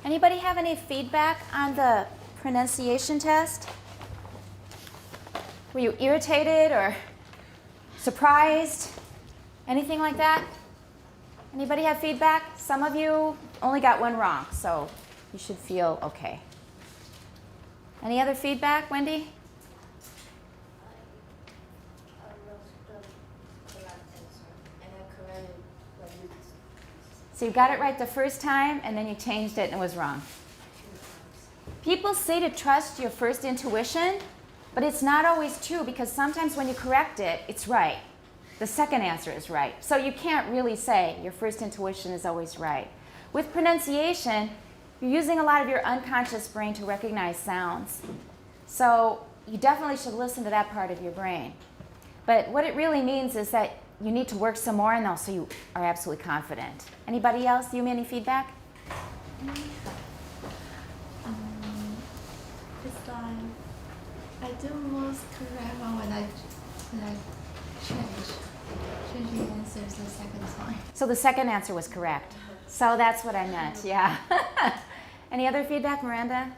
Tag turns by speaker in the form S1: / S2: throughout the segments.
S1: Anybody have any feedback on the pronunciation test? Were you irritated or surprised? Anything like that? Anybody have feedback? Some of you only got one wrong, so you should feel okay. Any other feedback, Wendy?
S2: I wrote the correct answer, and I corrected what you said.
S1: So you got it right the first time, and then you changed it and it was wrong.
S2: 2 times.
S1: People say to trust your first intuition, but it's not always true because sometimes when you correct it, it's right. The second answer is right. So you can't really say your first intuition is always right. With pronunciation, you're using a lot of your unconscious brain to recognize sounds. So you definitely should listen to that part of your brain. But what it really means is that you need to work some more on those so you are absolutely confident. Anybody else? You any feedback?
S3: This time, I do most correct one when I change the answers the second time.
S1: So the second answer was correct. So that's what I meant, yeah. Any other feedback, Miranda?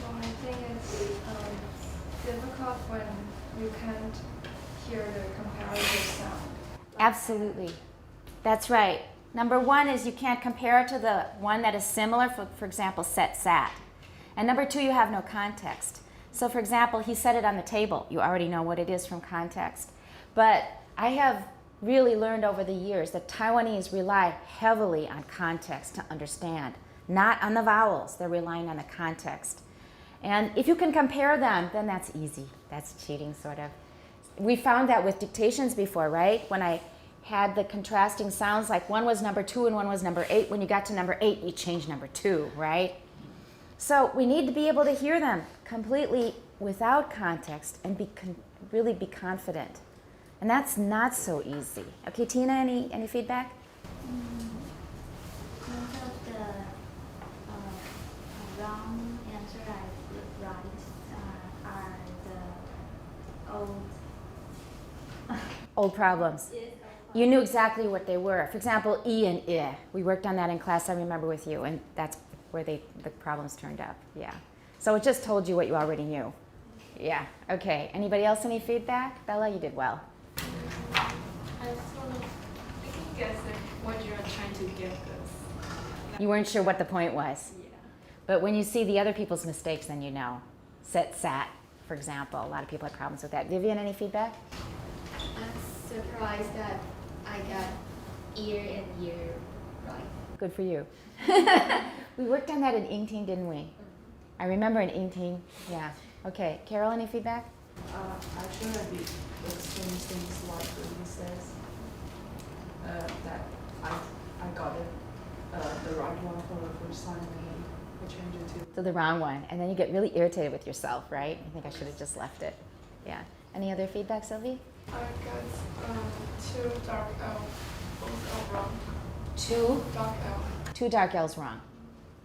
S4: Well, I think it's difficult when you can't hear the comparative sound.
S1: Absolutely. That's right. Number one is you can't compare it to the one that is similar, for example, set, sat. And number two, you have no context. So for example, he set it on the table. You already know what it is from context. But I have really learned over the years that Taiwanese rely heavily on context to understand, not on the vowels. They're relying on the context. And if you can compare them, then that's easy. That's cheating, sort of. We found that with dictations before, right? When I had the contrasting sounds, like one was number 2 and one was number 8. When you got to number 8, you changed number 2, right? So we need to be able to hear them completely without context and really be confident. And that's not so easy. Okay, Tina, any feedback?
S2: Most of the wrong answer I write are the
S1: Old problems. You knew exactly what they were. For example, E and I. We worked on that in class, I remember, with you, and that's where the problems turned up. Yeah. So it just told you what you already knew. Yeah. Okay. Anybody else any feedback? Bella, you did well.
S4: I can guess what you're trying to get this.
S1: You weren't sure what the point was.
S4: Yeah.
S1: But when you see the other people's mistakes, then you know. Set, sat, for example. A lot of people have problems with that. Vivian, any feedback?
S3: I'm surprised that I got ear and year right.
S1: Good for you. We worked on that in Ingting, didn't we? I remember in Ingting. Yeah. Okay. Carol, any feedback?
S5: Actually, I did explain things like he says that I got it the right one for the first time, and then I changed it to
S1: The wrong one. And then you get really irritated with yourself, right? You think I should have just left it. Yeah. Any other feedback, Sylvie?
S4: I got 2 dark L, both are wrong.
S1: 2
S4: Dark L.
S1: dark L's wrong.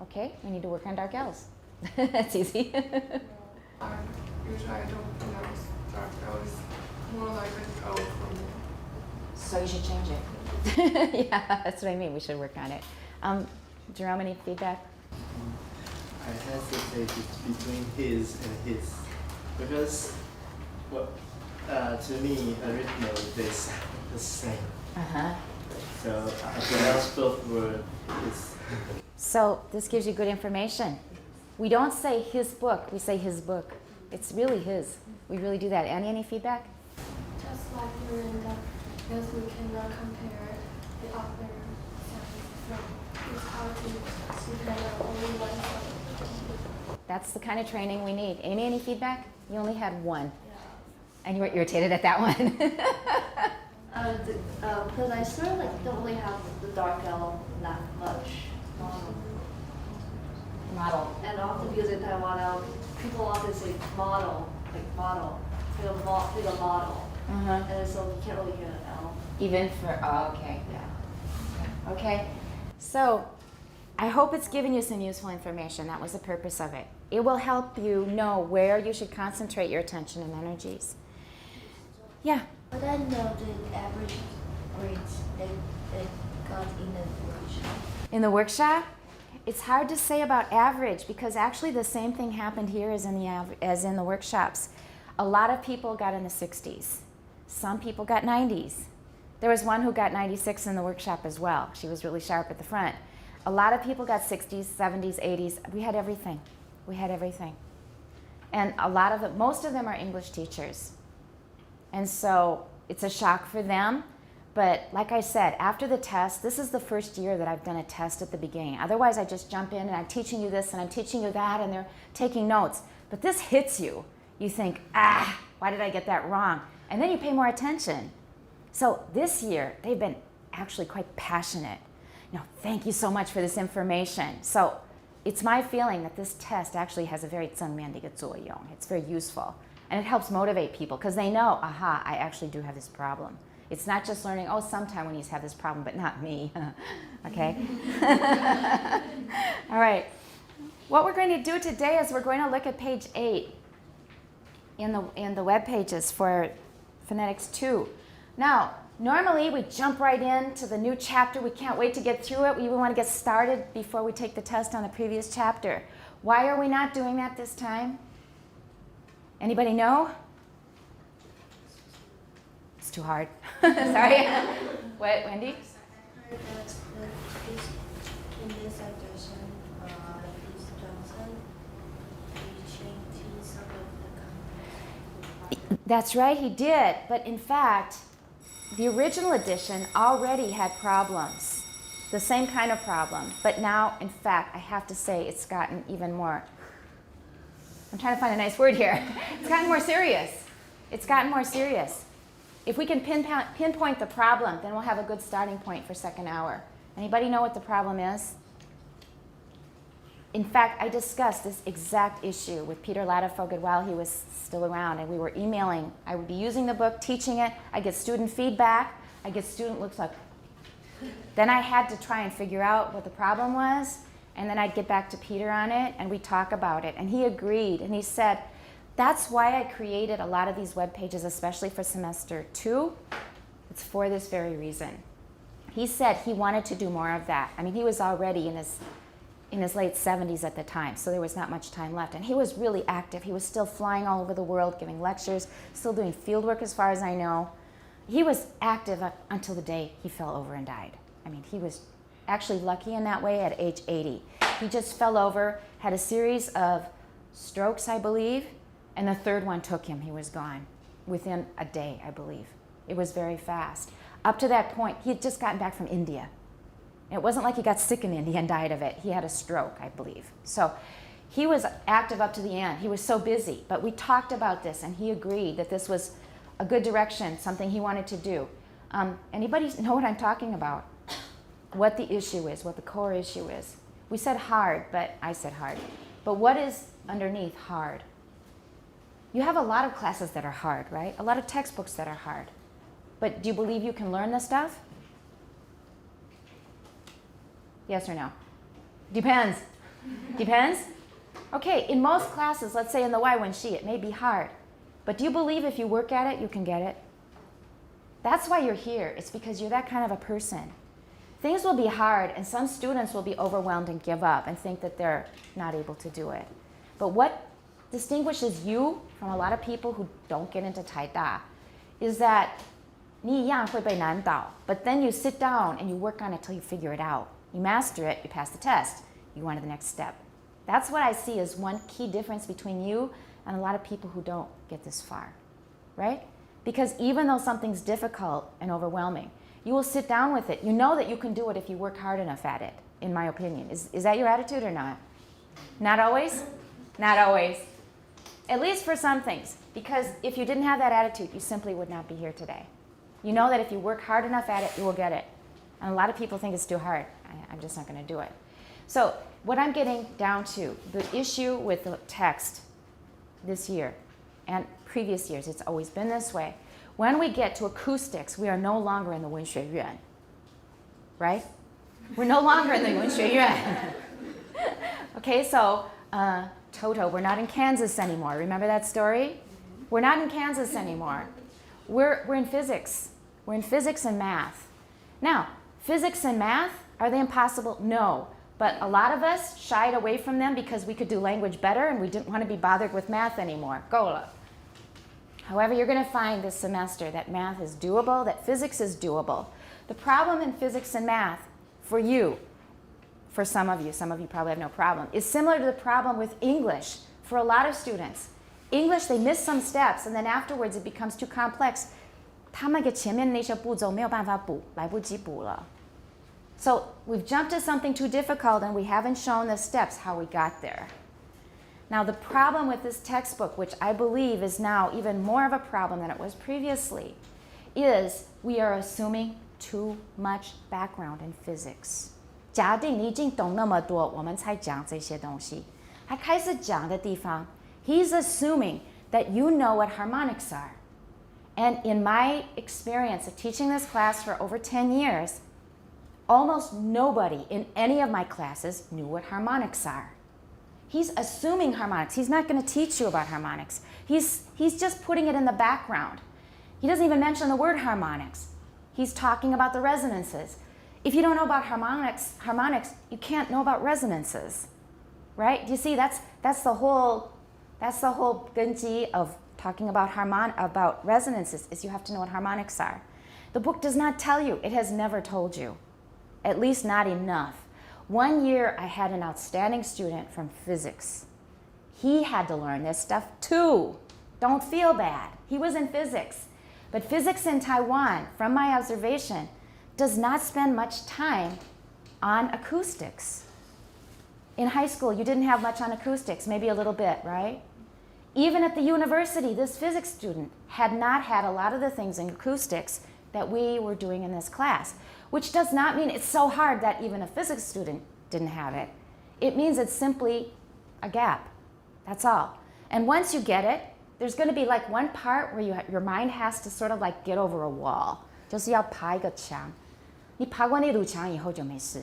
S1: Okay, we need to work on dark L's. That's easy.
S4: Usually I don't pronounce dark L. It's more like an O for me.
S1: So you should change it. Yeah, that's what I mean. We should work on it. Jerome, any feedback?
S6: I hesitate between his and his because, well, to me, originally they sound the same.
S1: Uh-huh.
S6: So I pronounce both words.
S1: So this gives you good information. We don't say his book, we say his book. It's really his. We really do that. Annie, any feedback?
S3: Just like Miranda, because we cannot compare the other sounds from each artist, so there are only one sound.
S1: That's the kind of training we need. Amy, any feedback? You only had one.
S3: Yeah.
S1: And you were irritated at that one.
S2: because I sort of like don't really have the dark L that much.
S1: Model.
S2: And often because in Taiwan, people often say model, like model, like a model,
S1: Uh-huh.
S2: and so you can't really hear an L.
S1: Even for, oh, okay.
S2: Yeah.
S1: Okay. So I hope it's given you some useful information. That was the purpose of it. It will help you know where you should concentrate your attention and energies. Yeah.
S2: But I know the average grades they got in the workshop.
S1: In the workshop, It's hard to say about average because actually the same thing happened here as in the workshops. A lot of people got in the 60s. Some people got 90s. There was one who got 96 in the workshop as well. She was really sharp at the front. A lot of people got 60s, 70s, 80s. We had everything. We had everything. And most of them are English teachers. And so it's a shock for them. But like I said, after the test, this is the first year that I've done a test at the beginning. Otherwise, I just jump in and I'm teaching you this and I'm teaching you that and they're taking notes. But this hits you. You think, why did I get that wrong? And then you pay more attention. So this year, they've been actually quite passionate. Thank you so much for this information. So it's my feeling that this test actually has a very 正面的一个作用. It's very useful. And it helps motivate people because they know, I actually do have this problem. It's not just learning, sometime when you have this problem, but not me. Okay? All right. What we're going to do today is we're going to look at page 8 in the web pages for Phonetics 2. Now, normally we jump right into the new chapter. We can't wait to get through it. We want to get started before we take the test on the previous chapter. Why are we not doing that this time? Anybody know? It's too hard. Sorry. What, Wendy?
S3: I heard that in this edition, Miss Johnson, he changed some of the content.
S1: That's right, he did. But in fact, the original edition already had problems, the same kind of problem. But now, in fact, I have to say it's gotten even more, I'm trying to find a nice word here. It's gotten more serious. It's gotten more serious. If we can pinpoint the problem, then we'll have a good starting point for second hour. Anybody know what the problem is? In fact, I discussed this exact issue with Peter Ladefoged while he was still around, and we were emailing. I would be using the book, teaching it. I get student feedback. I get student looks like. Then I had to try and figure out what the problem was, and then I'd get back to Peter on it, and we'd talk about it. And he agreed, and he said, that's why I created a lot of these web pages, especially for semester 2. It's for this very reason. He said he wanted to do more of that. I mean, he was already in his late 70s at the time, so there was not much time left. And he was really active. He was still flying all over the world, giving lectures, still doing field work as far as I know. He was active up until the day he fell over and died. I mean, he was actually lucky in that way at age 80. He just fell over, had a series of strokes, I believe, and the third one took him. He was gone within a day, I believe. It was very fast. Up to that point, he had just gotten back from India. It wasn't like he got sick in India and died of it. He had a stroke, I believe. So he was active up to the end. He was so busy. But we talked about this, and he agreed that this was a good direction, something he wanted to do. Anybody know what I'm talking about? What the issue is, what the core issue is. We said hard, but I said hard. But what is underneath hard? You have a lot of classes that are hard, right? A lot of textbooks that are hard. But do you believe you can learn this stuff? Yes or no? Depends. Depends? Okay, in most classes, let's say in the Y1C, it may be hard. But do you believe if you work at it, you can get it? That's why you're here. It's because you're that kind of a person. Things will be hard, and some students will be overwhelmed and give up and think that they're not able to do it. But what distinguishes you from a lot of people who don't get into Taida is that 你一样会被难倒, but then you sit down and you work on it till you figure it out. You master it, you pass the test, you go on to the next step. That's what I see as one key difference between you and a lot of people who don't get this far, right? Because even though something's difficult and overwhelming, you will sit down with it. You know that you can do it if you work hard enough at it, in my opinion. Is that your attitude or not? Not always? Not always. At least for some things. Because if you didn't have that attitude, you simply would not be here today. You know that if you work hard enough at it, you will get it. And a lot of people think it's too hard. I'm just not going to do it. So what I'm getting down to, the issue with the text this year and previous years, it's always been this way. When we get to acoustics, we are no longer in the 文学院, right? We're no longer in the 文学院. Okay, so Toto, we're not in Kansas anymore. Remember that story? We're not in Kansas anymore. We're in physics. We're in physics and math. Now, physics and math, are they impossible? No. But a lot of us shied away from them because we could do language better and we didn't want to be bothered with math anymore. Gola. However, you're going to find this semester that math is doable, that physics is doable. The problem in physics and math for you, for some of you probably have no problem, is similar to the problem with English for a lot of students. English, they miss some steps and then afterwards it becomes too complex. 他们给前面那些步骤没有办法补，来不及补了。So we've jumped to something too difficult and we haven't shown the steps how we got there. Now the problem with this textbook, which I believe is now even more of a problem than it was previously, is we are assuming too much background in physics. 假定你已经懂那么多，我们才讲这些东西。他开始讲的地方 he's assuming that you know what harmonics are. And in my experience of teaching this class for over 10 years, almost nobody in any of my classes knew what harmonics are. He's assuming harmonics. He's not going to teach you about harmonics. He's just putting it in the background. He doesn't even mention the word harmonics. He's talking about the resonances. If you don't know about harmonics, you can't know about resonances, right? Do you see? That's the whole genji of talking about resonances, is you have to know what harmonics are. The book does not tell you. It has never told you, at least not enough. One year, I had an outstanding student from physics. He had to learn this stuff too. Don't feel bad. He was in physics. But physics in Taiwan, from my observation, does not spend much time on acoustics. In high school, you didn't have much on acoustics, maybe a little bit, right? Even at the university, this physics student had not had a lot of the things in acoustics that we were doing in this class, which does not mean it's so hard that even a physics student didn't have it. It means it's simply a gap. That's all. And once you get it, there's going to be like one part where your mind has to sort of like get over a wall. 就是要爬一个墙。你爬过那堵墙以后就没事。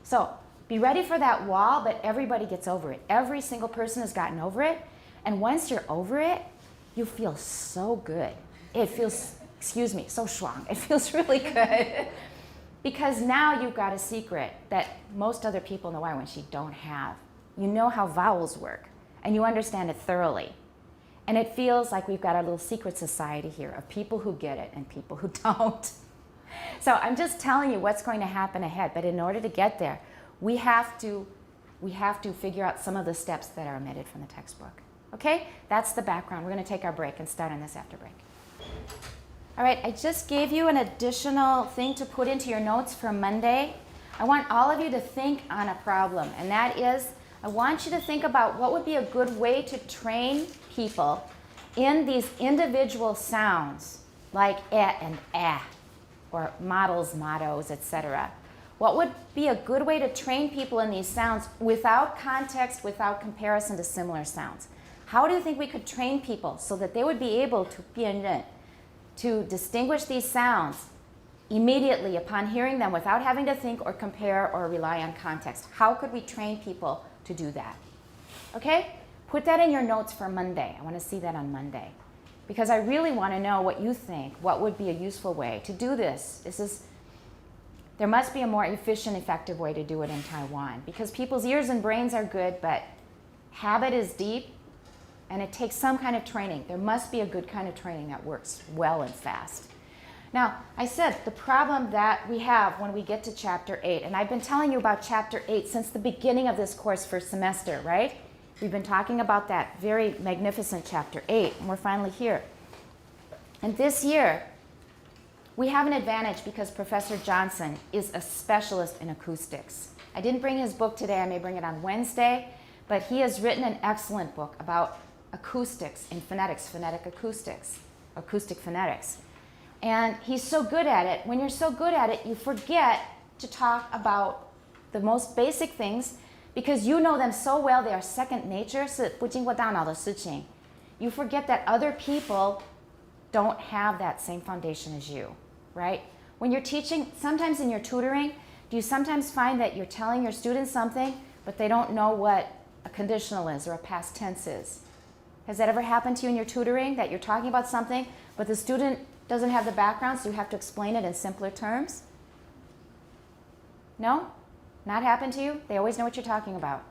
S1: So be ready for that wall, but everybody gets over it. Every single person has gotten over it. And once you're over it, you feel so good. It feels, so 爽. It feels really good. Because now you've got a secret that most other people in the Y1C don't have. You know how vowels work, and you understand it thoroughly. And it feels like we've got a little secret society here of people who get it and people who don't. So I'm just telling you what's going to happen ahead. But in order to get there, we have to figure out some of the steps that are omitted from the textbook. Okay? That's the background. We're going to take our break and start on this after break. All right, I just gave you an additional thing to put into your notes for Monday. I want all of you to think on a problem, and that is, I want you to think about what would be a good way to train people in these individual sounds, like and or models, mottos, etc. What would be a good way to train people in these sounds without context, without comparison to similar sounds? How do you think we could train people so that they would be able to 辨认, to distinguish these sounds immediately upon hearing them without having to think or compare or rely on context? How could we train people to do that? Okay? Put that in your notes for Monday. I want to see that on Monday. Because I really want to know what you think. What would be a useful way to do this? There must be a more efficient, effective way to do it in Taiwan. Because people's ears and brains are good, but habit is deep, and it takes some kind of training. There must be a good kind of training that works well and fast. Now, I said the problem that we have when we get to Chapter 8, and I've been telling you about Chapter 8 since the beginning of this course first semester, right? We've been talking about that very magnificent Chapter 8, and we're finally here. And this year, we have an advantage because Professor Johnson is a specialist in acoustics. I didn't bring his book today. I may bring it on Wednesday, but he has written an excellent book about acoustics in phonetics, phonetic acoustics, acoustic phonetics. And he's so good at it. When you're so good at it, you forget to talk about the most basic things because you know them so well, they are second nature, 是不经过大脑的事情. You forget that other people don't have that same foundation as you, right? When you're teaching, sometimes in your tutoring, do you sometimes find that you're telling your students something, but they don't know what a conditional is or a past tense is? Has that ever happened to you in your tutoring, that you're talking about something, but the student doesn't have the background, so you have to explain it in simpler terms? No? Not happen to you? They always know what you're talking about.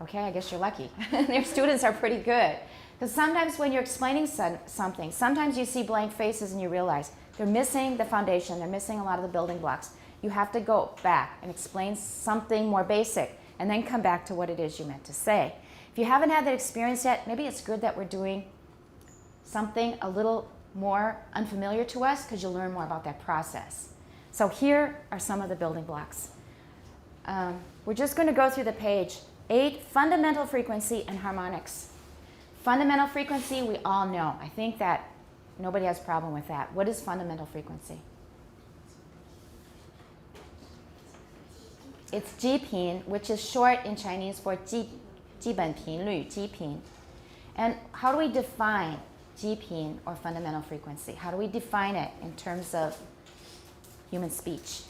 S1: Okay, I guess you're lucky. Their students are pretty good. Because sometimes when you're explaining something, sometimes you see blank faces and you realize they're missing the foundation, they're missing a lot of the building blocks. You have to go back and explain something more basic and then come back to what it is you meant to say. If you haven't had that experience yet, maybe it's good that we're doing something a little more unfamiliar to us because you'll learn more about that process. So here are some of the building blocks. We're just going to go through the page. 8, fundamental frequency and harmonics. Fundamental frequency, we all know. I think that nobody has a problem with that. What is fundamental frequency? It's 基频, which is short in Chinese for 基本频率, 基频. And how do we define 基频 or fundamental frequency? How do we define it in terms of human speech?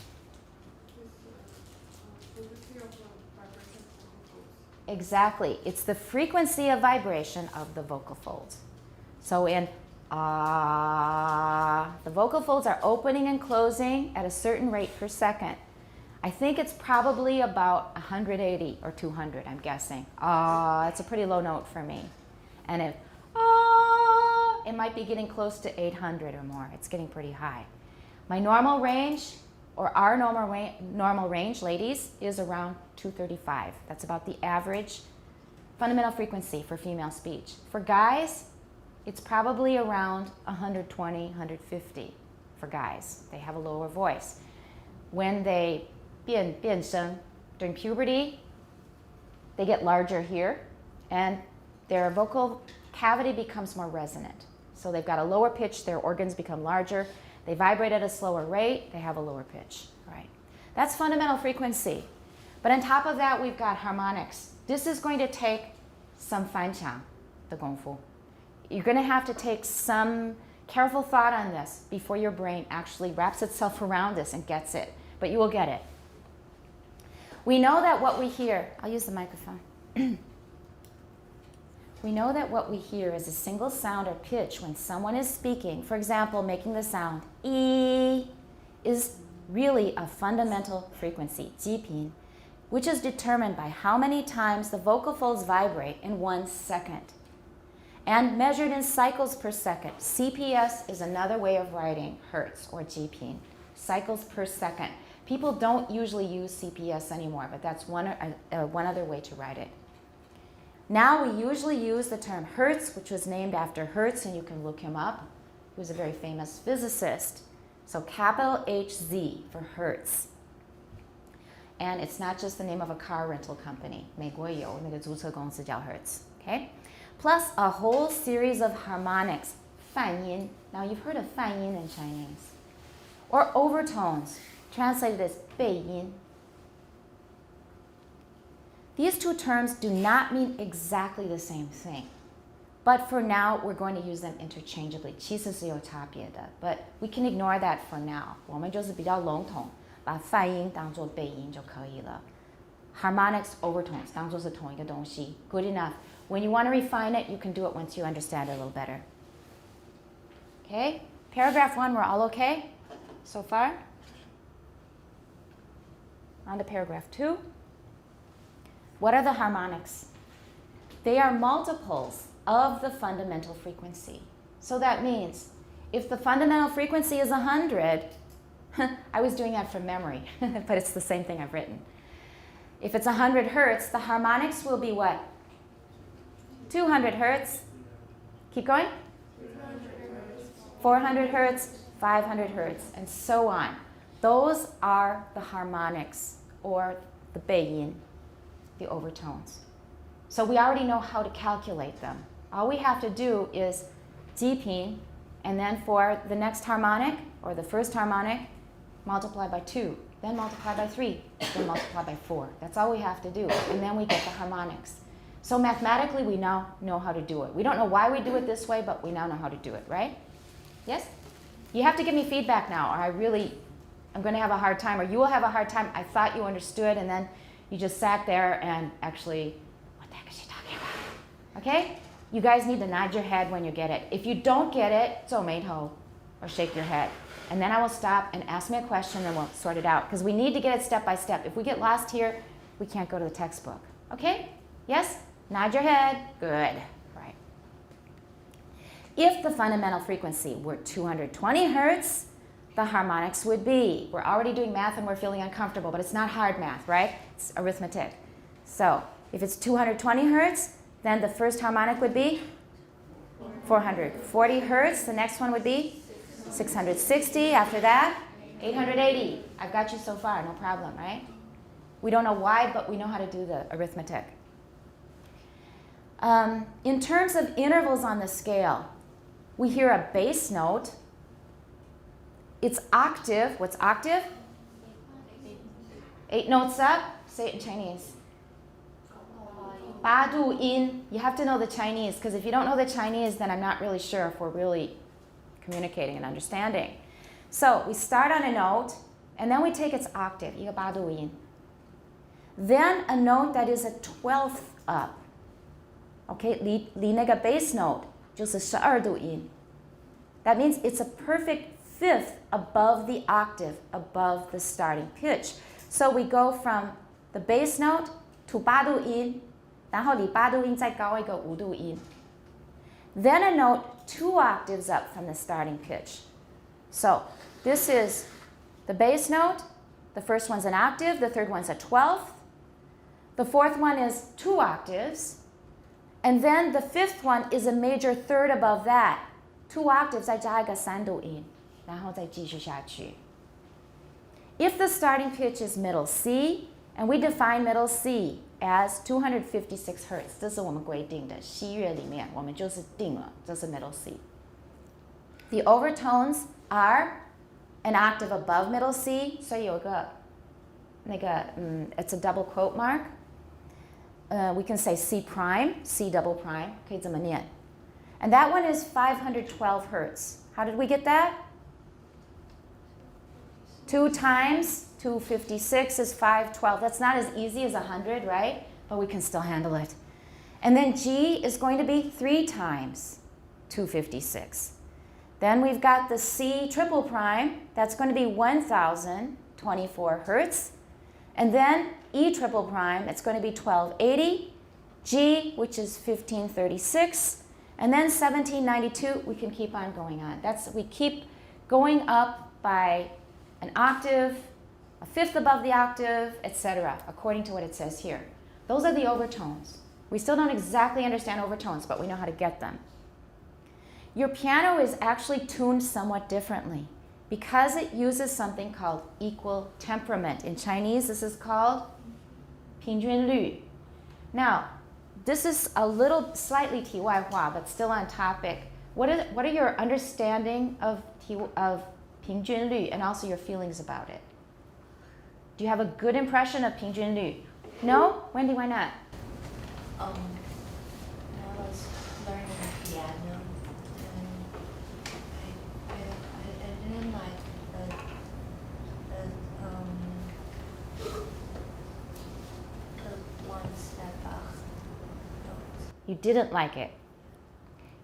S1: Exactly. It's the frequency of vibration of the vocal folds. So in ah, the vocal folds are opening and closing at a certain rate per second. I think it's probably about 180 or 200, I'm guessing. Ah, it's a pretty low note for me. And if ah, it might be getting close to 800 or more. It's getting pretty high. My normal range, or our normal range, ladies, is around 235. That's about the average fundamental frequency for female speech. For guys, it's probably around 120, 150 for guys. They have a lower voice. When they 变声 during puberty, they get larger here, and their vocal cavity becomes more resonant. So they've got a lower pitch, their organs become larger, they vibrate at a slower rate, they have a lower pitch, right? That's fundamental frequency. But on top of that, we've got harmonics. This is going to take some 翻墙, the gongfu. You're going to have to take some careful thought on this before your brain actually wraps itself around this and gets it. But you will get it. We know that what we hear, I'll use the microphone. We know that what we hear is a single sound or pitch when someone is speaking. For example, making the sound E is really a fundamental frequency, 基频, which is determined by how many times the vocal folds vibrate in 1 second. And measured in cycles per second. CPS is another way of writing hertz or 基频, cycles per second. People don't usually use CPS anymore, but that's one other way to write it. Now we usually use the term Hertz, which was named after Hertz, and you can look him up. He was a very famous physicist. So capital HZ for Hertz. And it's not just the name of a car rental company. 美国有那个租车公司叫 Hertz. Okay? Plus a whole series of harmonics, 泛音. Now you've heard of 泛音 in Chinese. Or overtones, translated as 背音. These two terms do not mean exactly the same thing. But for now, we're going to use them interchangeably. 其实是有差别的, but we can ignore that for now. 我们就是比较笼统，把泛音当作背音就可以了。Harmonics, overtones 当作是同一个东西. Good enough. When you want to refine it, you can do it once you understand it a little better. Okay? Paragraph 1, we're all okay so far? On to paragraph 2. What are the harmonics? They are multiples of the fundamental frequency. So that means if the fundamental frequency is 100, I was doing that from memory, but it's the same thing I've written. If it's 100 hertz, the harmonics will be what? 200 hertz. Keep going. 400 hertz, 500 hertz, and so on. Those are the harmonics, or the 背音. The overtones. So we already know how to calculate them. All we have to do is 基频, and then for the next harmonic, or the first harmonic, multiply by 2, then multiply by 3, then multiply by 4. That's all we have to do, and then we get the harmonics. So mathematically, we now know how to do it. We don't know why we do it this way, but we now know how to do it, right? Yes? You have to give me feedback now, or I'm going to have a hard time, or you will have a hard time. I thought you understood, and then you just sat there and actually, what the heck is she talking about? Okay? You guys need to nod your head when you get it. If you don't get it, 皱眉头 or shake your head. And then I will stop and ask me a question and we'll sort it out. Because we need to get it step by step. If we get lost here, we can't go to the textbook. Okay? Yes? Nod your head. Good. Right. If the fundamental frequency were 220 hertz, the harmonics would be, we're already doing math and we're feeling uncomfortable, but it's not hard math, right? It's arithmetic. So if it's 220 hertz, then the first harmonic would be 440 hertz. The next one would be 660. After that, 880. I've got you so far, no problem, right? We don't know why, but we know how to do the arithmetic. In terms of intervals on the scale, we hear a bass note. It's octave. What's octave? 8 notes up. Say it in Chinese. 八度音. You have to know the Chinese, because if you don't know the Chinese, then I'm not really sure if we're really communicating and understanding. So we start on a note, and then we take its octave, 一个八度音. Then a note that is a 12th up. Okay, 离那个 bass note 就是12度音. That means it's a perfect fifth above the octave, above the starting pitch. So we go from the bass note to 八度音, 然后离八度音再高一个5度音. Then a note 2 octaves up from the starting pitch. So this is the bass note. The first one's an octave. The third one's a 12th. The fourth one is 2 octaves. And then the fifth one is a major third above that. 2 octaves 再加一个3度音, 然后再继续下去. If the starting pitch is middle C, and we define middle C as 256 hertz, 这是我们规定的，西乐里面我们就是定了，这是 middle C. The overtones are an octave above middle C, 所以有个it's a double quote mark. We can say C prime, C double prime, 可以这么念. And that one is 512 hertz. How did we get that? 2 times 256 is 512. That's not as easy as 100, right? But we can still handle it. And then G is going to be 3 times 256. Then we've got the C triple prime. That's going to be 1024 hertz. And then E triple prime, it's going to be 1280. G, which is 1536. And then 1792, we can keep on going on. We keep going up by an octave, a fifth above the octave, etc., according to what it says here. Those are the overtones. We still don't exactly understand overtones, but we know how to get them. Your piano is actually tuned somewhat differently because it uses something called equal temperament. In Chinese, this is called 平均律. Now, this is a little slightly 题外话, but still on topic. What are your understanding of 平均律 and also your feelings about it? Do you have a good impression of 平均律? No? Wendy, why not?
S2: When I was learning piano, and I didn't like the ones that Bach wrote.
S1: You didn't like it.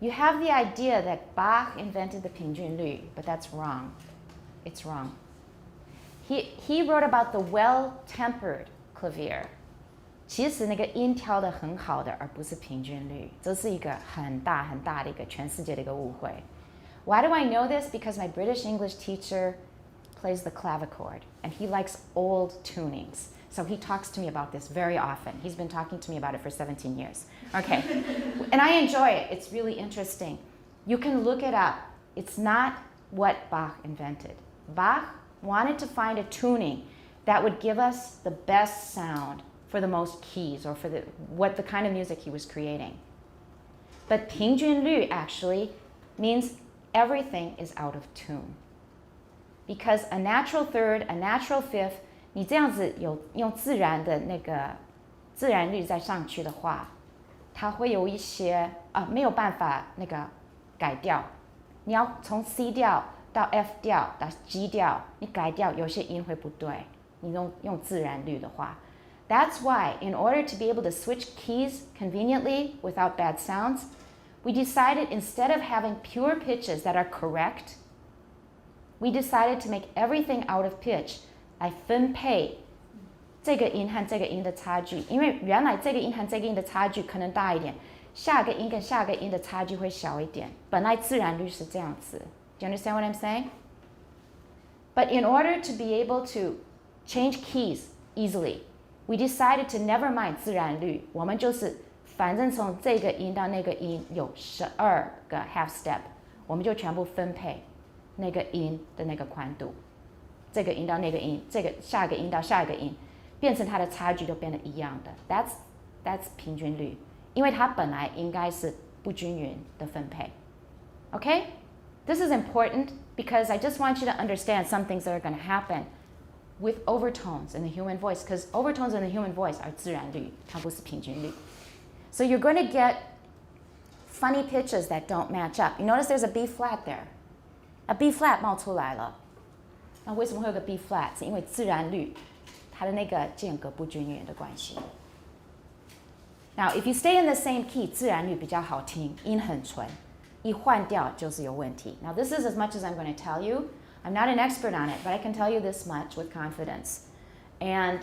S1: You have the idea that Bach invented the 平均律, but that's wrong. It's wrong. He wrote about the well-tempered clavier. 其实那个音调得很好的，而不是平均律。这是一个很大很大的一个全世界的一个误会。Why do I know this? Because my British English teacher plays the clavichord, and he likes old tunings. So he talks to me about this very often. He's been talking to me about it for 17 years. Okay. And I enjoy it. It's really interesting. You can look it up. It's not what Bach invented. Bach wanted to find a tuning that would give us the best sound for the most keys, or for the kind of music he was creating. But 平均律 actually means everything is out of tune. Because a natural third, a natural fifth, 你这样子用自然的那个自然律再上去的话，它会有一些没有办法那个改调。你要从 C 调到 F 调到 G 调，你改调有些音会不对。你用自然律的话。That's why, in order to be able to switch keys conveniently without bad sounds, we decided instead of having pure pitches that are correct, we decided to make everything out of pitch 来分配这个音和这个音的差距，因为原来这个音和这个音的差距可能大一点，下个音跟下个音的差距会小一点，本来自然律是这样子。Do you understand what I'm saying? But in order to be able to change keys easily, we decided to never mind 自然律，我们就是反正从这个音到那个音有12个 half step， 我们就全部分配那个音的那个宽度，这个音到那个音，这个下一个音到下一个音，变成它的差距都变得一样的。That's 平均律，因为它本来应该是不均匀的分配。Okay? This is important because I just want you to understand some things that are going to happen with overtones in the human voice, because overtones in the human voice are 自然律，它不是平均律。So you're going to get funny pitches that don't match up. You notice there's a B flat there. A B flat 冒出来了。那为什么会有个 B flat？ 是因为自然律它的那个间隔不均匀的关系。Now, if you stay in the same key, 自然律比较好听，音很纯。一换掉就是有问题。Now, this is as much as I'm going to tell you. I'm not an expert on it, but I can tell you this much with confidence. And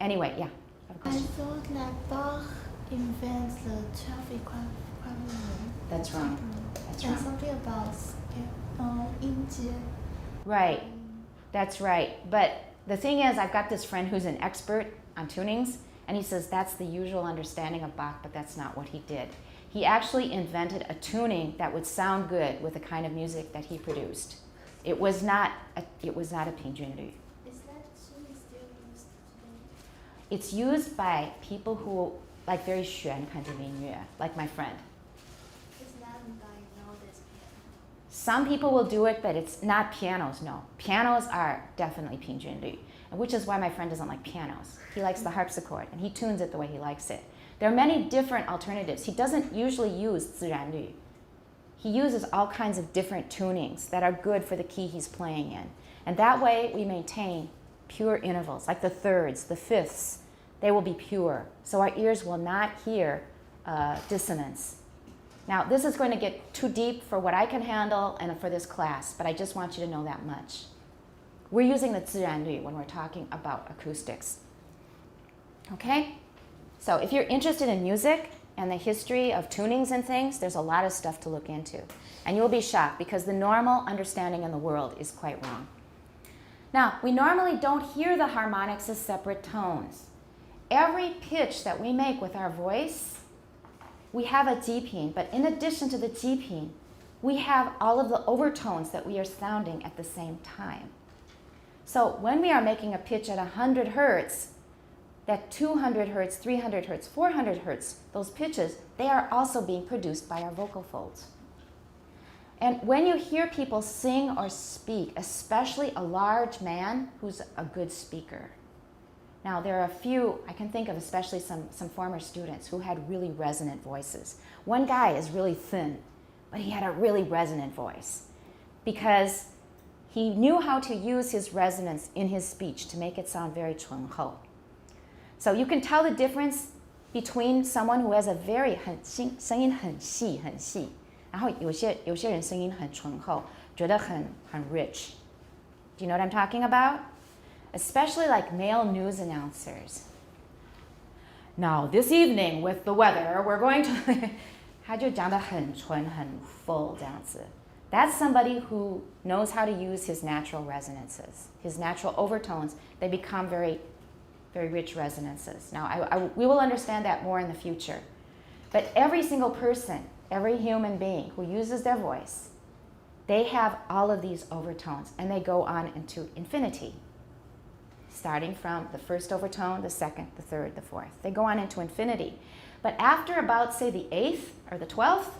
S1: anyway, yeah.
S3: I thought that Bach invents the 12 equivalent.
S1: That's wrong. That's
S3: and
S1: wrong.
S3: something about 音阶.
S1: Right. That's right. But the thing is, I've got this friend who's an expert on tunings, and he says that's the usual understanding of Bach, but that's not what he did. He actually invented a tuning that would sound good with the kind of music that he produced. It was not a 平均律.
S3: Is that tuning still used today?
S1: It's used by people who like very 弦 kinds of 音乐, like my friend.
S3: It's not by nowadays piano.
S1: Some people will do it, but it's not pianos, no. Pianos are definitely 平均律, which is why my friend doesn't like pianos. He likes the harpsichord, and he tunes it the way he likes it. There are many different alternatives. He doesn't usually use 自然律. He uses all kinds of different tunings that are good for the key he's playing in. And that way we maintain pure intervals, like the thirds, the fifths. They will be pure, so our ears will not hear dissonance. Now, this is going to get too deep for what I can handle and for this class, but I just want you to know that much. We're using the 自然律 when we're talking about acoustics. Okay? So if you're interested in music and the history of tunings and things, there's a lot of stuff to look into. And you'll be shocked because the normal understanding in the world is quite wrong. Now, we normally don't hear the harmonics as separate tones. Every pitch that we make with our voice, we have a G-pin, but in addition to the G-pin, we have all of the overtones that we are sounding at the same time. So when we are making a pitch at 100 hertz, that 200 hertz, 300 hertz, 400 hertz, those pitches, they are also being produced by our vocal folds. And when you hear people sing or speak, especially a large man who's a good speaker. Now, there are a few, I can think of especially some former students who had really resonant voices. One guy is really thin, but he had a really resonant voice because he knew how to use his resonance in his speech to make it sound very 醇厚. So you can tell the difference between someone who has a very 声音很细很细，然后有些人声音很醇厚，觉得很 rich. Do you know what I'm talking about? Especially like male news announcers. Now this evening with the weather, we're going to 他就讲得很纯很 full 这样子. That's somebody who knows how to use his natural resonances, his natural overtones. They become very rich resonances. Now, we will understand that more in the future. But every single person, every human being who uses their voice, they have all of these overtones, and they go on into infinity. Starting from the first overtone, the second, the third, the fourth. They go on into infinity. But after about, say, the 8th or the 12th,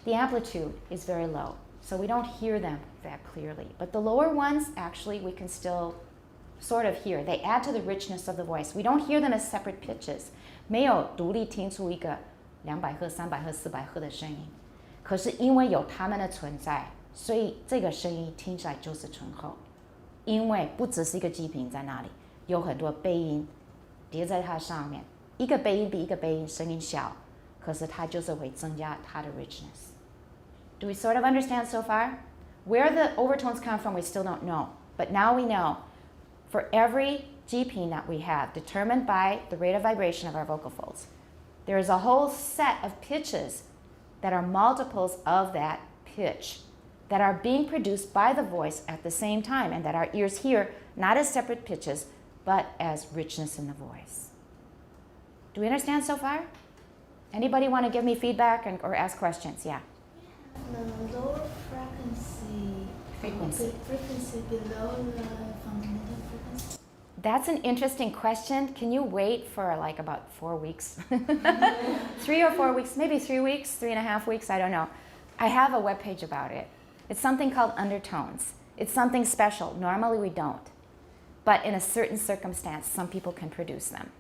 S1: the amplitude is very low. So we don't hear them that clearly. But the lower ones, actually, we can still sort of hear. They add to the richness of the voice. We don't hear them as separate pitches. 没有独立听出一个200赫、300赫、400赫的声音。可是因为有它们的存在，所以这个声音听起来就是醇厚。因为不只是一个基频在那里，有很多倍音叠在它上面。一个倍音比一个倍音声音小，可是它就是会增加它的 richness. Do we sort of understand so far? Where the overtones come from, we still don't know. But now we know for every GP that we have, determined by the rate of vibration of our vocal folds, there is a whole set of pitches that are multiples of that pitch that are being produced by the voice at the same time and that our ears hear not as separate pitches, but as richness in the voice. Do we understand so far? Anybody want to give me feedback or ask questions? Yeah.
S7: The lower frequency below the fundamental frequency.
S1: That's an interesting question. Can you wait for like about 4 weeks? 3 or 4 weeks, maybe 3 weeks, 3.5 weeks, I don't know. I have a webpage about it. It's something called undertones. It's something special. Normally we don't. But in a certain circumstance, some people can produce them.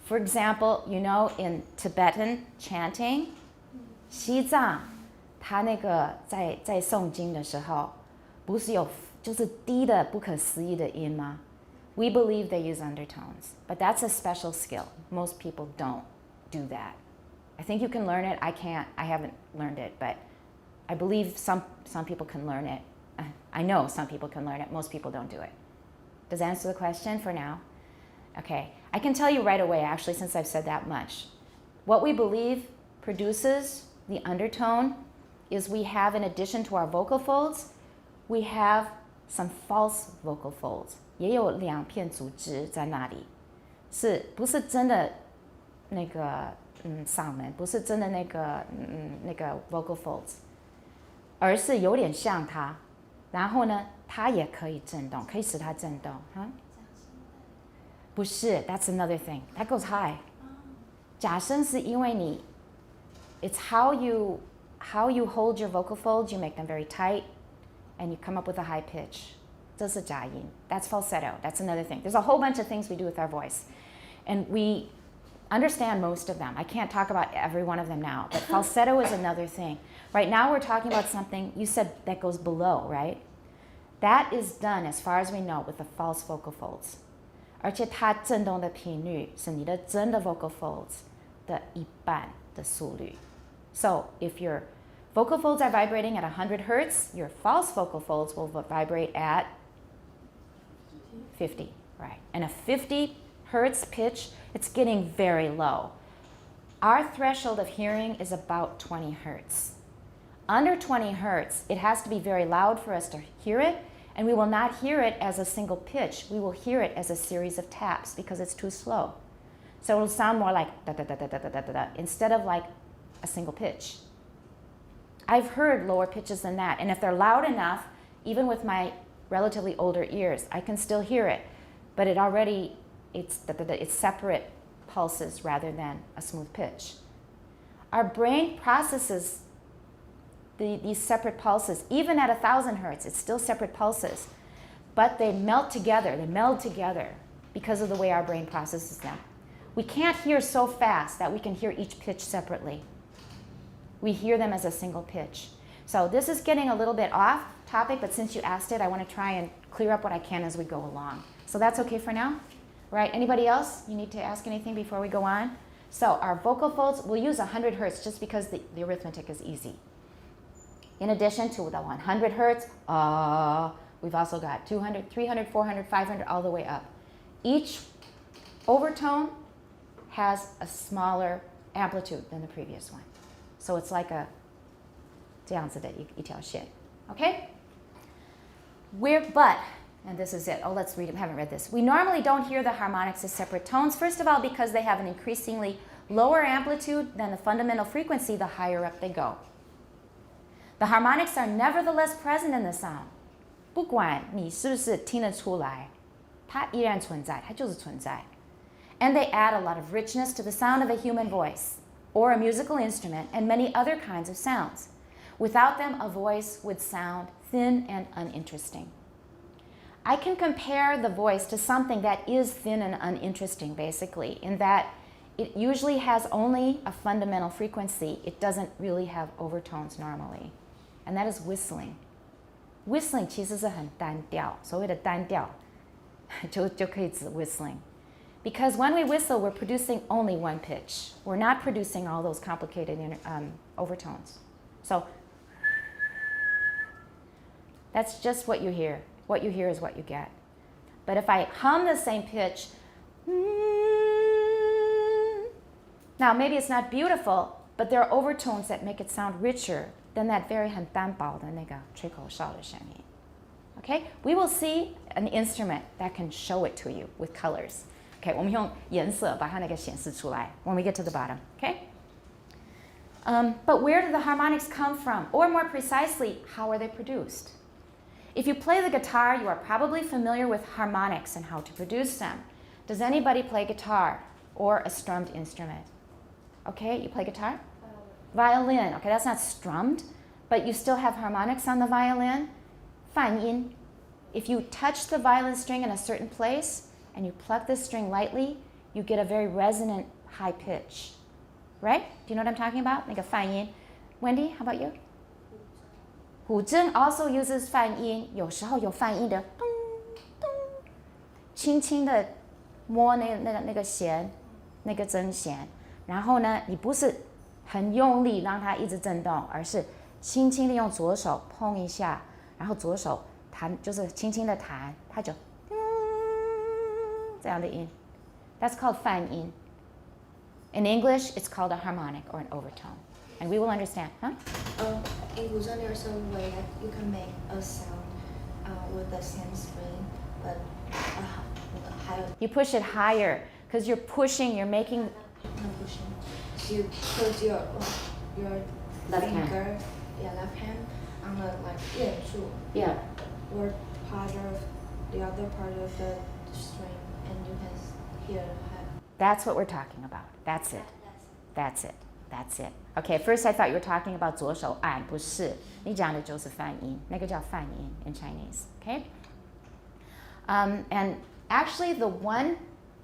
S1: For example, you know, in Tibetan chanting, 西藏他那个在诵经的时候，不是有就是低的不可思议的音吗？ We believe they use undertones, but that's a special skill. Most people don't do that. I think you can learn it. I can't. I haven't learned it, but I believe some people can learn it. I know some people can learn it. Most people don't do it. Does that answer the question for now? Okay. I can tell you right away, actually, since I've said that much. What we believe produces the undertone is we have, in addition to our vocal folds, we have some false vocal folds. 也有2片组织在那里，是不是真的那个嗓门，不是真的那个vocal folds， 而是有点像它，然后呢，它也可以震动，可以使它震动，哈？不是 ，that's another thing. That goes high. 假声是因为你 ，it's how you hold your vocal folds. You make them very tight, and you come up with a high pitch. 这是假音. That's falsetto. That's another thing. There's a whole bunch of things we do with our voice. And we understand most of them. I can't talk about every one of them now, but falsetto is another thing. Right now we're talking about something, you said that goes below, right? That is done, as far as we know, with the false vocal folds. 而且它振动的频率是你的真的 vocal folds 的一半的速率. So if your vocal folds are vibrating at 100 hertz, your false vocal folds will vibrate at 50, right? And a 50 hertz pitch, it's getting very low. Our threshold of hearing is about 20 hertz. Under 20 hertz, it has to be very loud for us to hear it, and we will not hear it as a single pitch. We will hear it as a series of taps because it's too slow. So it'll sound more like da da da da da da da da instead of like a single pitch. I've heard lower pitches than that, and if they're loud enough, even with my relatively older ears, I can still hear it, but it's separate pulses rather than a smooth pitch. Our brain processes these separate pulses, even at 1,000 hertz, it's still separate pulses, but they melt together, they meld together because of the way our brain processes them. We can't hear so fast that we can hear each pitch separately. We hear them as a single pitch. So this is getting a little bit off topic, but since you asked it, I want to try and clear up what I can as we go along. So that's okay for now? Right, anybody else? You need to ask anything before we go on? So our vocal folds, we'll use 100 hertz just because the arithmetic is easy. In addition to the 100 hertz, we've also got 200, 300, 400, 500, all the way up. Each overtone has a smaller amplitude than the previous one. So it's like a 这样子的一条线. Okay? But, and this is it. Oh, let's read it. I haven't read this. We normally don't hear the harmonics as separate tones. First of all, because they have an increasingly lower amplitude than the fundamental frequency, the higher up they go. The harmonics are nevertheless present in the sound. 不管你是不是听得出来，它依然存在，它就是存在. And they add a lot of richness to the sound of a human voice, or a musical instrument, and many other kinds of sounds. Without them, a voice would sound thin and uninteresting. I can compare the voice to something that is thin and uninteresting, basically, in that it usually has only a fundamental frequency. It doesn't really have overtones normally. And that is whistling. Whistling 其实是很单调，所谓的单调就可以指 whistling. Because when we whistle, we're producing only one pitch. We're not producing all those complicated overtones. So That's just what you hear. What you hear is what you get. But if I hum the same pitch, now maybe it's not beautiful, but there are overtones that make it sound richer than that very 很单薄的那个吹口哨的声音. Okay? We will see an instrument that can show it to you with colors. Okay, 我们用颜色把它那个显示出来 when we get to the bottom. Okay? But where do the harmonics come from? Or more precisely, how are they produced? If you play the guitar, you are probably familiar with harmonics and how to produce them. Does anybody play guitar or a strummed instrument? Okay, you play guitar? Violin. Okay, that's not strummed, but you still have harmonics on the violin. 泛音. If you touch the violin string in a certain place and you pluck the string lightly, you get a very resonant high pitch. Right? Do you know what I'm talking about? 那个泛音. Wendy, how about you? 古筝 also uses 泛音，有时候有泛音的咚咚，轻轻的摸那个弦，那个针弦，然后呢，你不是很用力让它一直震动，而是轻轻的用左手碰一下，然后左手弹，就是轻轻的弹，它就这样的音。That's called 泛音。In English, it's called a harmonic or an overtone. And we will understand. Huh?
S7: In 古筝 there's a way that you can make a sound with the same string, but higher.
S1: You push it higher because you're pushing, you're making.
S7: No pushing. You put your
S1: Left
S7: finger,
S1: hand.
S7: left hand on the like 乐柱,
S1: Yeah.
S7: or part of the other part of the string, and you can hear.
S1: That's what we're talking about. That's it. That's it. That's it. Okay, first I thought you were talking about 左手按，不是，你讲的就是泛音，那个叫泛音 in Chinese. Okay? And actually the one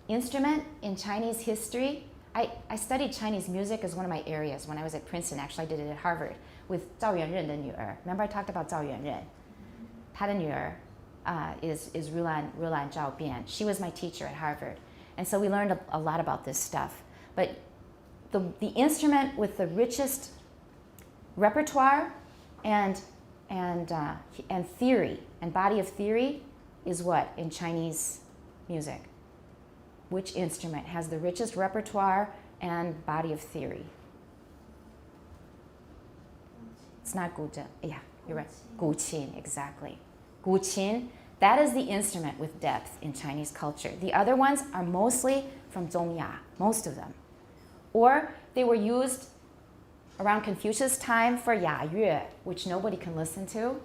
S1: instrument in Chinese history, I studied Chinese music as one of my areas when I was at Princeton. Actually, I did it at Harvard with 赵元任的女儿. Remember I talked about 赵元任? 她的女儿 is Rulan Zhao Bian. She was my teacher at Harvard. And so we learned a lot about this stuff. But the instrument with the richest repertoire and theory and body of theory is what in Chinese music? Which instrument has the richest repertoire and body of theory? It's not guzheng. Yeah, you're right. Guqin, exactly. Guqin, that is the instrument with depth in Chinese culture. The other ones are mostly from Zhongya, most of them. Or they were used around Confucius' time for 雅乐, which nobody can listen to.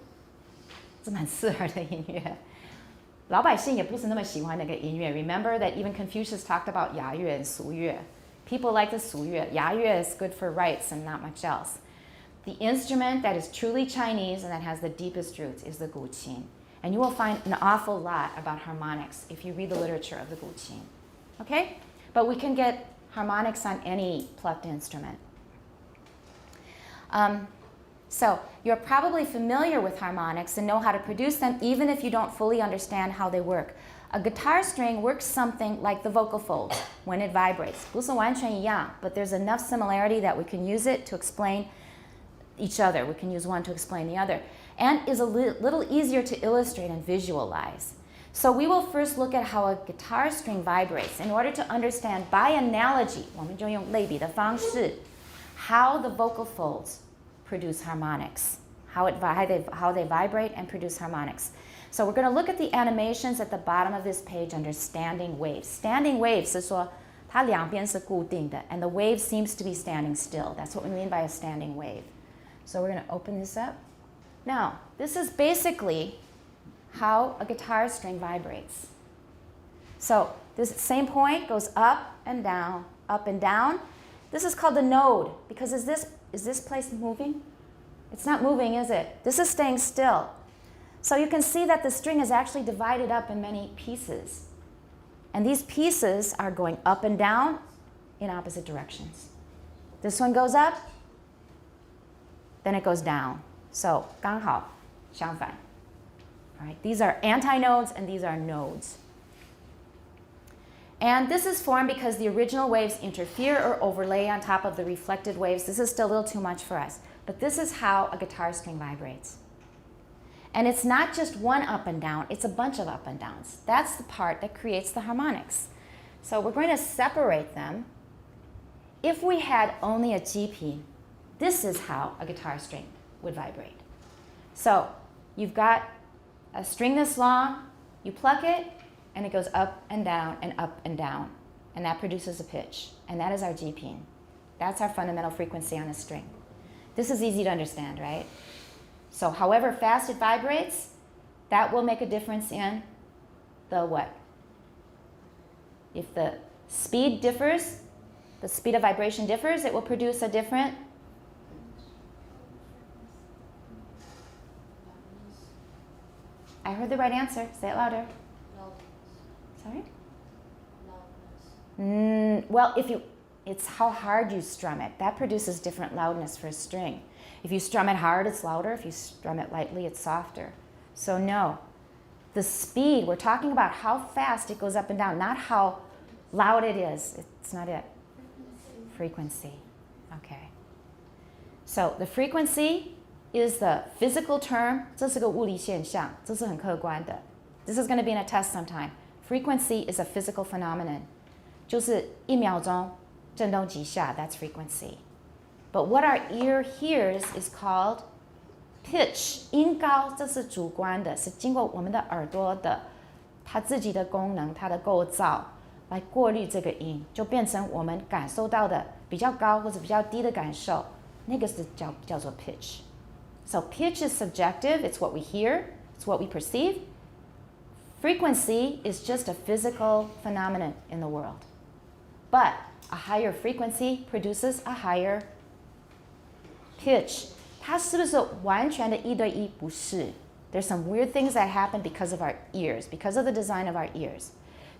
S1: 这蛮刺耳的音乐。老百姓也不是那么喜欢那个音乐. Remember that even Confucius talked about 雅乐 and 俗乐. People like the 俗乐. 雅乐 is good for rites and not much else. The instrument that is truly Chinese and that has the deepest roots is the guqin. And you will find an awful lot about harmonics if you read the literature of the guqin. Okay? But we can get harmonics on any plucked instrument. So you're probably familiar with harmonics and know how to produce them even if you don't fully understand how they work. A guitar string works something like the vocal folds when it vibrates. 不是完全一样, but there's enough similarity that we can use it to explain each other. We can use one to explain the other. And is a little easier to illustrate and visualize. So we will first look at how a guitar string vibrates in order to understand by analogy, 我们就用类比的方式, how the vocal folds produce harmonics, how they vibrate and produce harmonics. So we're going to look at the animations at the bottom of this page under standing waves. Standing waves 是说它两边是固定的, and the wave seems to be standing still. That's what we mean by a standing wave. So we're going to open this up. Now, this is basically how a guitar string vibrates. So this same point goes up and down, up and down. This is called the node because is this place moving? It's not moving, is it? This is staying still. So you can see that the string is actually divided up in many pieces. And these pieces are going up and down in opposite directions. This one goes up, then it goes down. So 刚好相反. All right, these are antinodes and these are nodes. And this is formed because the original waves interfere or overlay on top of the reflected waves. This is still a little too much for us. But this is how a guitar string vibrates. And it's not just one up and down, it's a bunch of up and downs. That's the part that creates the harmonics. So we're going to separate them. If we had only a GP, this is how a guitar string would vibrate. So you've got a string this long, you pluck it, and it goes up and down and up and down. And that produces a pitch. And that is our GP. That's our fundamental frequency on a string. This is easy to understand, right? So however fast it vibrates, that will make a difference in the what? If the speed differs, the speed of vibration differs, it will produce a different. I heard the right answer. Say it louder. Sorry? Well, it's how hard you strum it. That produces different loudness for a string. If you strum it hard, it's louder. If you strum it lightly, it's softer. So no, the speed, we're talking about how fast it goes up and down, not how loud it is. It's not it. Frequency. Okay. So the frequency is the physical term. 这是个物理现象，这是很客观的. This is going to be in a test sometime. Frequency is a physical phenomenon. 就是1秒钟震动几下, that's frequency. But what our ear hears is called pitch. 音高这是主观的，是经过我们的耳朵的它自己的功能，它的构造来过滤这个音，就变成我们感受到的比较高或者比较低的感受，那个是叫做 pitch. So pitch is subjective, it's what we hear, it's what we perceive. Frequency is just a physical phenomenon in the world. But a higher frequency produces a higher pitch. 它是不是完全的1对1？不是。There's some weird things that happen because of our ears, because of the design of our ears.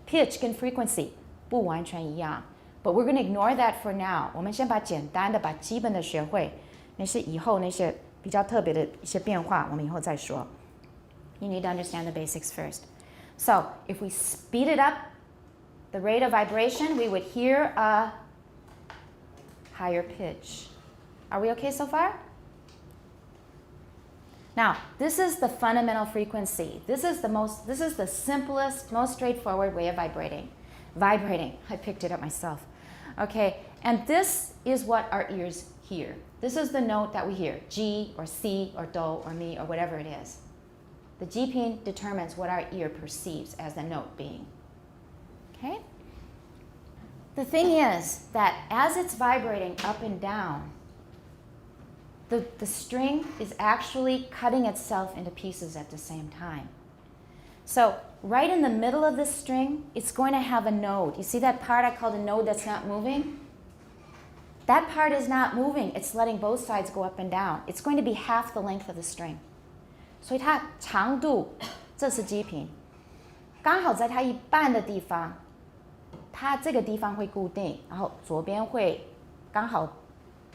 S1: Pitch 跟 frequency 不完全一样。But we're going to ignore that for now. 我们先把简单的、把基本的学会，那些以后那些比较特别的一些变化，我们以后再说。You need to understand the basics first. So if we speed it up, the rate of vibration, we would hear a higher pitch. Are we okay so far? Now, this is the fundamental frequency. This is the simplest, most straightforward way of vibrating. Vibrating. I picked it up myself. Okay, and this is what our ears hear. This is the note that we hear, G or C or Do or Mi or whatever it is. The G-pin determines what our ear perceives as the note being. Okay? The thing is that as it's vibrating up and down, the string is actually cutting itself into pieces at the same time. So right in the middle of this string, it's going to have a node. You see that part I called a node that's not moving? That part is not moving. It's letting both sides go up and down. It's going to be half the length of the string. 所以它长度，这是G频，刚好在它一半的地方，它这个地方会固定，然后左边会刚好，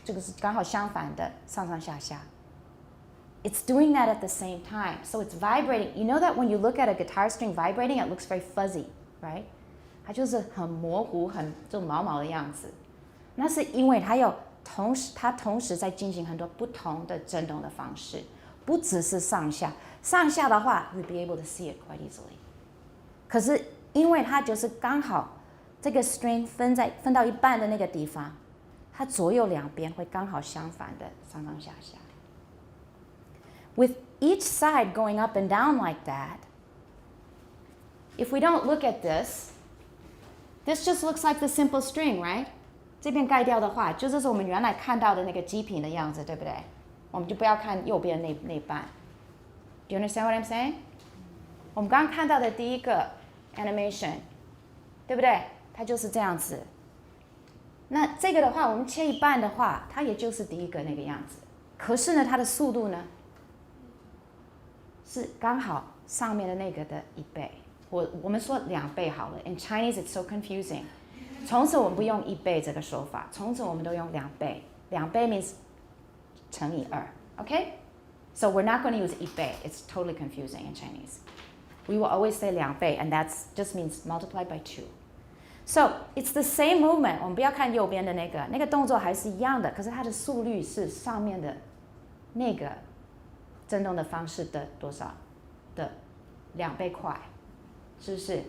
S1: 这个是刚好相反的，上上下下。It's doing that at the same time, so it's vibrating. You know that when you look at a guitar string vibrating, it looks very fuzzy, right? 它就是很模糊、很就毛毛的样子。那是因为它同时在进行很多不同的振动的方式。不只是上下，上下的话 we'd be able to see it quite easily. 可是因为它就是刚好这个 string 分到一半的那个地方，它左右两边会刚好相反的上上下下。With each side going up and down like that, if we don't look at this, this just looks like the simple string, right? 这边盖掉的话，就这是我们原来看到的那个G频的样子，对不对？我们就不要看右边那半。Do you understand what I'm saying? 我们刚刚看到的第一个 animation， 对不对？它就是这样子。那这个的话，我们切一半的话，它也就是第一个那个样子。可是呢，它的速度呢，是刚好上面的那个的1倍，我们说2倍好了。In Chinese, it's so confusing. 从此我们不用1倍这个说法，从此我们都用2倍。2倍 means 乘以2, okay? So we're not going to use 1倍. It's totally confusing in Chinese. We will always say 2倍, and that just means multiplied by 2. So it's the same movement. 我们不要看右边的那个动作还是一样的，可是它的速率是上面的那个振动的方式的多少的2倍快，是不是？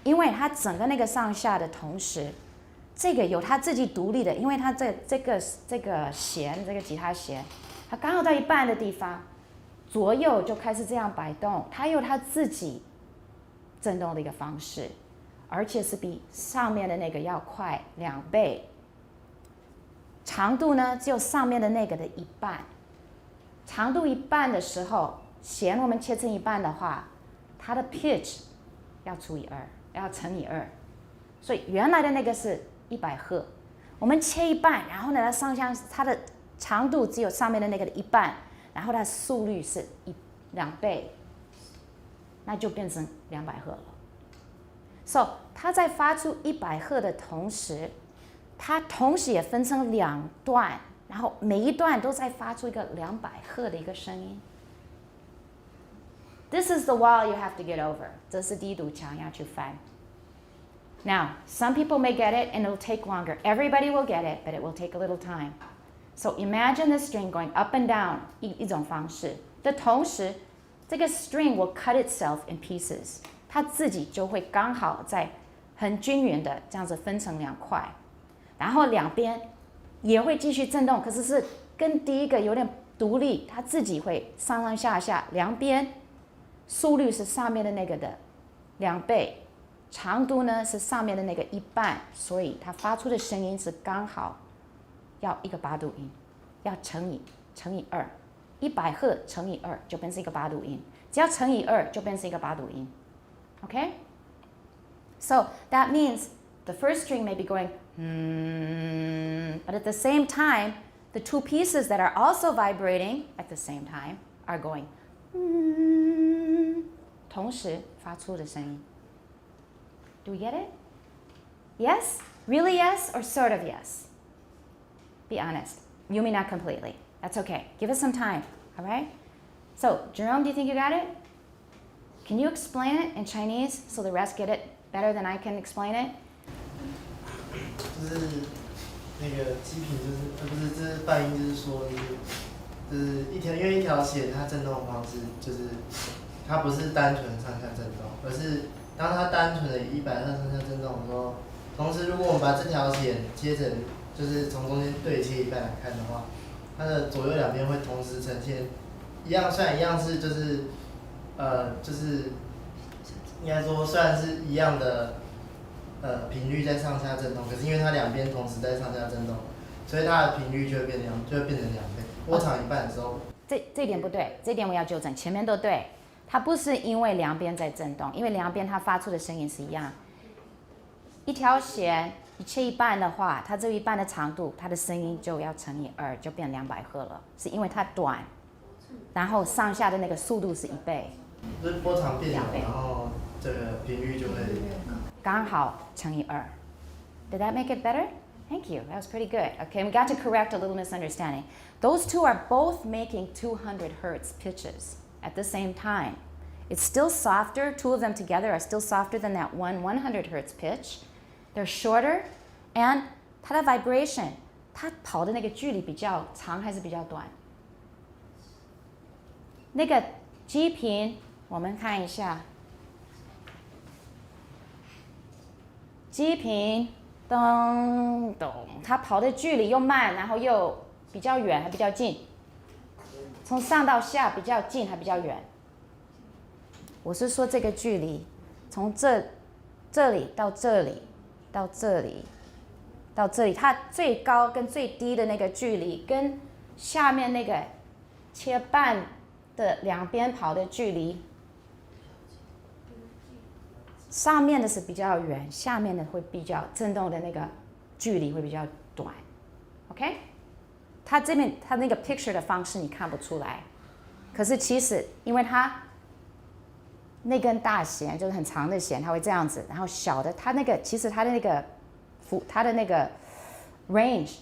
S1: 因为它整个那个上下的同时，这个有它自己独立的，因为它这个弦，这个吉他弦，它刚好到一半的地方，左右就开始这样摆动，它有它自己振动的一个方式，而且是比上面的那个要快2倍。长度呢，只有上面的那个的一半。长度一半的时候，弦我们切成一半的话，它的 pitch 要除以2，要乘以2。所以原来的那个是100赫，我们切一半，然后呢，它的长度只有上面的那个的一半，然后它的速率是2倍，那就变成200赫了。So 它在发出100赫的同时，它同时也分成2段，然后每一段都在发出一个200赫的一个声音。This is the wall you have to get over. 这是第一堵墙要去翻。Now, some people may get it and it'll take longer. Everybody will get it, but it will take a little time. So imagine the string going up and down 一种方式的同时，这个 string will cut itself in pieces. 它自己就会刚好在很均匀的这样子分成2块，然后两边也会继续震动，可是是跟第一个有点独立，它自己会上上下下，两边速率是上面的那个的2倍，长度呢是上面的那个一半，所以它发出的声音是刚好要一个8度音，要乘以2，100赫乘以2就变成一个8度音，只要乘以2就变成一个8度音。Okay? So that means the first string may be going, but at the same time, the two pieces that are also vibrating at the same time are going, 同时发出的声音。Do we get it? Yes? Really yes or sort of yes? Be honest. You may not completely. That's okay. Give us some time. All right? So, Jerome, do you think you got it? Can you explain it in Chinese so the rest get it better than I can explain it?
S8: 就是那个基频，就是不是这是泛音，就是说就是因为一条弦它振动的方式就是它不是单纯上下振动，而是当它单纯的以100赫上下振动的时候，同时如果我们把这条弦切成就是从中间对切一半来看的话，它的左右两边会同时呈现一样，虽然一样是就是应该说虽然是一样的频率在上下振动，可是因为它两边同时在上下振动，所以它的频率就会变成2倍。波长一半的时候，
S1: 这一点不对，这一点我要纠正，前面都对。它不是因为两边在振动，因为两边它发出的声音是一样。一条弦你切一半的话，它只有一半的长度，它的声音就要乘以2，就变200赫了，是因为它短，然后上下的那个速度是1倍。
S8: 就是波长变小，然后这个频率就会
S1: 刚好乘以2。Did that make it better? Thank you. That was pretty good. Okay, we got to correct a little misunderstanding. Those two are both making 200 hertz pitches at the same time. It's still softer. Two of them together are still softer than that one 100 hertz pitch. They're shorter, and 它的 vibration, 它跑的那个距离比较长还是比较短？那个 G 频，我们看一下。G 频，咚咚，它跑的距离又慢，然后又比较远还比较近，从上到下比较近还比较远。我是说这个距离，从这里到这里，到这里，到这里，它最高跟最低的那个距离，跟下面那个切半的两边跑的距离。上面的是比较远，下面的会比较振动的那个距离会比较短 ，OK？ 它这边它那个 picture 的方式你看不出来，可是其实因为它那根大弦就是很长的弦，它会这样子，然后小的它那个其实它的那个 range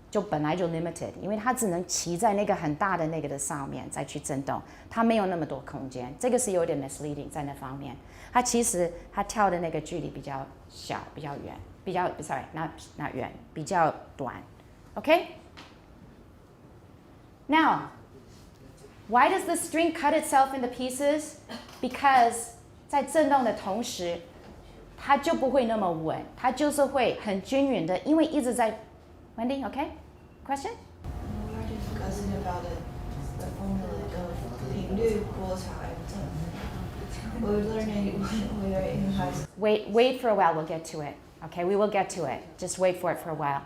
S1: 就本来就 limited， 因为它只能骑在那个很大的那个的上面再去振动，它没有那么多空间，这个是有点 misleading 在那方面。它其实它跳的那个距离比较小，比较远，比较 sorry not 远，比较短 ，OK？ Now Why does the string cut itself into pieces? Because 在震动的同时，它就不会那么稳，它就是会很均匀的，因为一直在。Wendy, okay? Question?
S7: We're discussing about the formula of 频率、波长 and we're learning when we are in high school.
S1: Wait for a while, we'll get to it. Okay, we will get to it. Just wait for it for a while.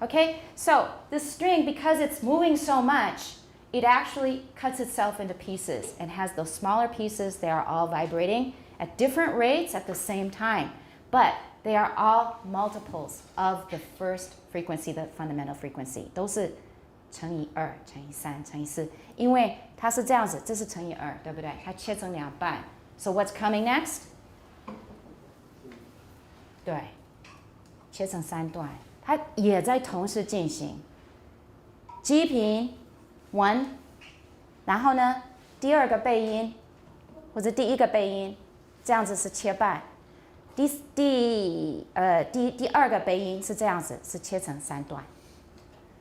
S1: Okay, so this string, because it's moving so much, it actually cuts itself into pieces and has those smaller pieces. They are all vibrating at different rates at the same time, but they are all multiples of the first frequency, the fundamental frequency. 都是乘以2乘以3乘以4，因为它是这样子，这是乘以2，对不对？它切成2半。So what's coming next? 对，切成3段，它也在同时进行。G 频 1， 然后呢，第二个倍音或者第一个倍音，这样子是切半。第二个倍音是这样子，是切成3段。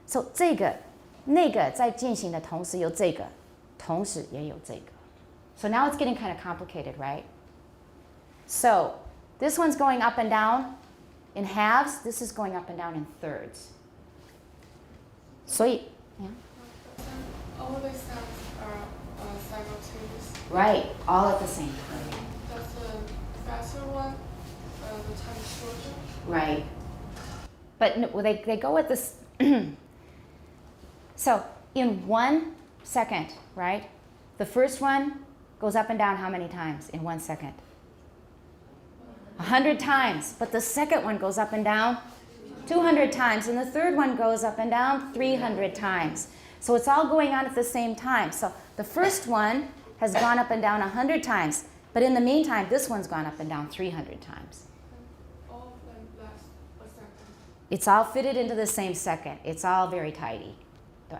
S1: So 这个那个在进行的同时有这个，同时也有这个。So now it's getting kind of complicated, right? So this one's going up and down in halves. This is going up and down in thirds. 所以
S3: All the sounds are simultaneous.
S1: Right, all at the same time.
S3: Does the faster one, the time is shorter?
S1: Right. But no, well, they go at this. So in 1 second, right? The first one goes up and down how many times in 1 second? 100 times. But the second one goes up and down 200 times. And the third one goes up and down 300 times. So it's all going on at the same time. So the first one has gone up and down 100 times. But in the meantime, this one's gone up and down 300 times.
S3: All of them last a second.
S1: It's all fitted into the same second. It's all very tidy. 对，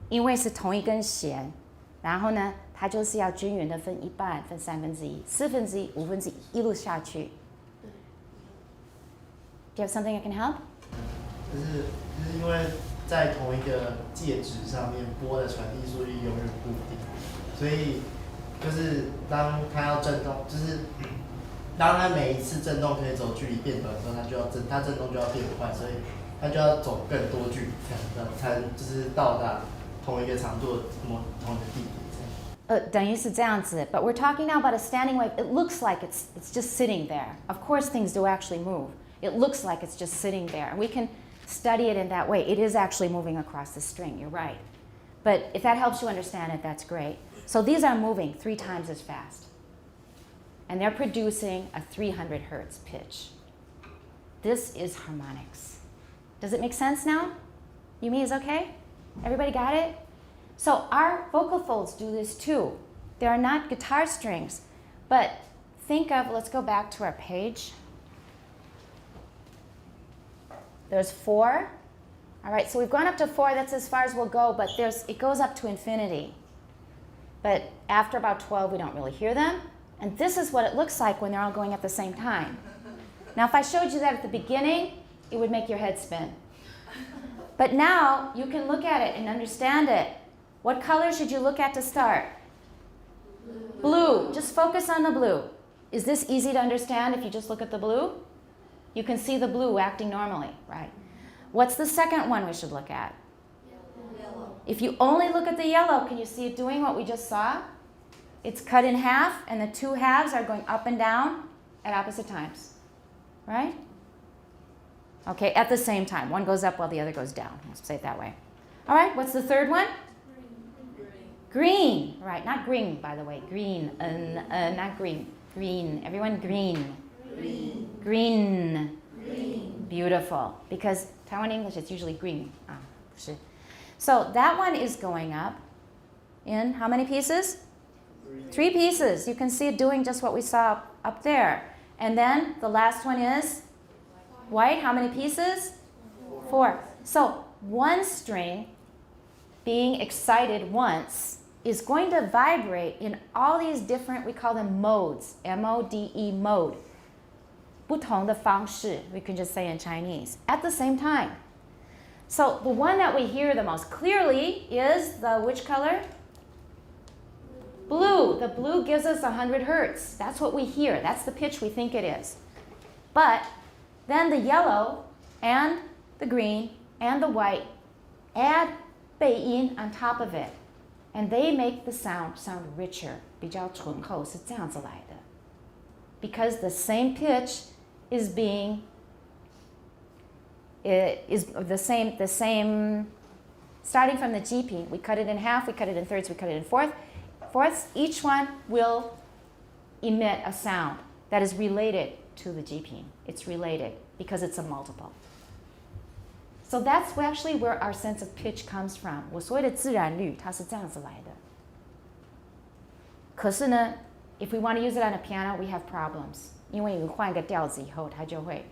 S1: 因为是同一根弦，然后呢，它就是要均匀的分一半、分1/3、1/4、1/5，一路下去。Do you have something I can help?
S8: 就是因为在同一个介质上面，波的传递速率永远不定，所以就是当它要振动，就是当它每一次振动可以走距离变短的时候，它振动就要变快，所以它就要走更多距离，才就是到达同一个长度的同一个地点。
S1: 等于是这样子 but we're talking now about a standing wave. It looks like it's just sitting there. Of course, things do actually move. It looks like it's just sitting there. And we can study it in that way. It is actually moving across the string. You're right. But if that helps you understand it, that's great. So these are moving 3 times as fast. And they're producing a 300 hertz pitch. This is harmonics. Does it make sense now? Yumi is okay? Everybody got it? So our vocal folds do this too. They are not guitar strings, but think of, let's go back to our page. There's 4. All right, so we've gone up to 4. That's as far as we'll go, but it goes up to infinity. But after about 12, we don't really hear them. And this is what it looks like when they're all going at the same time. Now, if I showed you that at the beginning, it would make your head spin. But now you can look at it and understand it. What color should you look at to start? Blue. Just focus on the blue. Is this easy to understand if you just look at the blue? You can see the blue acting normally, right? What's the second one we should look at?
S7: Yellow.
S1: If you only look at the yellow, can you see it doing what we just saw? It's cut in half, and the 2 halves are going up and down at opposite times, right? Okay, at the same time. One goes up while the other goes down. Let's say it that way. All right, what's the third one? Green. Right, not green, by the way. Green, not green. Green. Everyone, green.
S7: Green.
S1: Green.
S7: Green.
S1: Beautiful. Because Taiwan English, it's usually green. So that one is going up in how many pieces? 3 pieces. You can see it doing just what we saw up there. And then the last one is white. How many pieces? 4. So one string being excited once is going to vibrate in all these different, we call them modes, M-O-D-E, mode. 不同的方式, we can just say in Chinese, at the same time. So the one that we hear the most clearly is the which color? Blue, the blue gives us 100 hertz. That's what we hear. That's the pitch we think it is. But then the yellow and the green and the white add 倍音 on top of it. And they make the sound richer. 比较醇厚，是这样子来的。Because the same pitch is being is the same starting from the G P. We cut it in half, we cut it in thirds, we cut it in fourths. Each one will emit a sound that is related to the G P. It's related because it's a multiple. So that's actually where our sense of pitch comes from. 我所谓的自然律，它是这样子来的。可是呢， if we want to use it on a piano, we have problems. 因为你换一个调子以后，它就会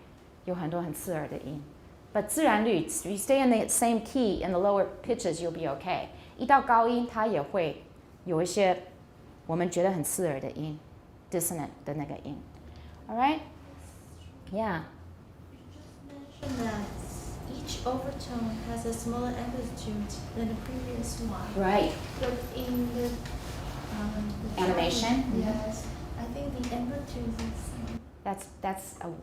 S1: 有很多很刺耳的音。But 自然律 you stay in the same key in the lower pitches, you'll be okay. 一到高音，它也会有一些我们觉得很刺耳的音 ，dissonant 的那个音。All right? Yeah.
S7: You just mentioned that each overtone has a smaller amplitude than the previous one.
S1: Right.
S7: But in the
S1: Animation?
S7: Yes. I think the amplitude is the same.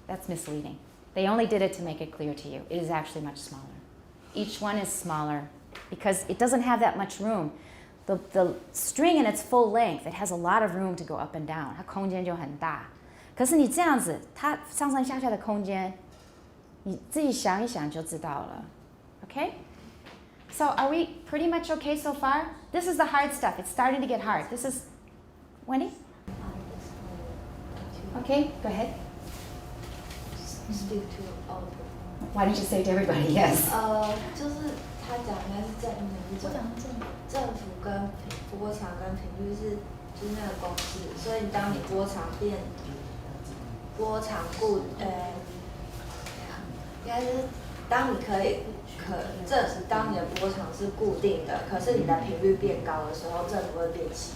S1: That's misleading. They only did it to make it clear to you. It is actually much smaller. Each one is smaller because it doesn't have that much room. The string in its full length, it has a lot of room to go up and down. 它空间就很大。可是你这样子，它上上下下的空间，你自己想一想就知道了。Okay? So are we pretty much okay so far? This is the hard stuff. It's starting to get hard. This is Wendy? Okay, go ahead.
S2: Speak to all the
S1: Why don't you say to everybody yes?
S7: 就是他讲应该是正音的，我讲正幅跟波长跟频率就是那个公式，所以当你波长应该是当你当你的波长是固定的，可是你的频率变高的时候，振幅会变细。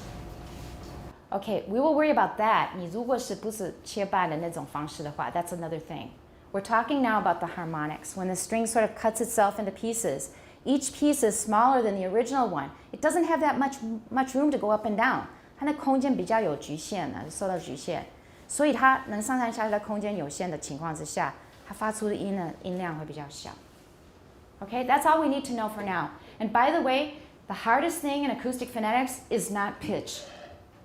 S1: Okay, we will worry about that. 你如果是不是切半的那种方式的话, that's another thing. We're talking now about the harmonics. When the string sort of cuts itself into pieces, each piece is smaller than the original one. It doesn't have that much room to go up and down. 它的空间比较有局限的，受到局限，所以它能上上下下的空间有限的情况之下，它发出的音量会比较小。Okay, that's all we need to know for now. And by the way, the hardest thing in acoustic phonetics is not pitch.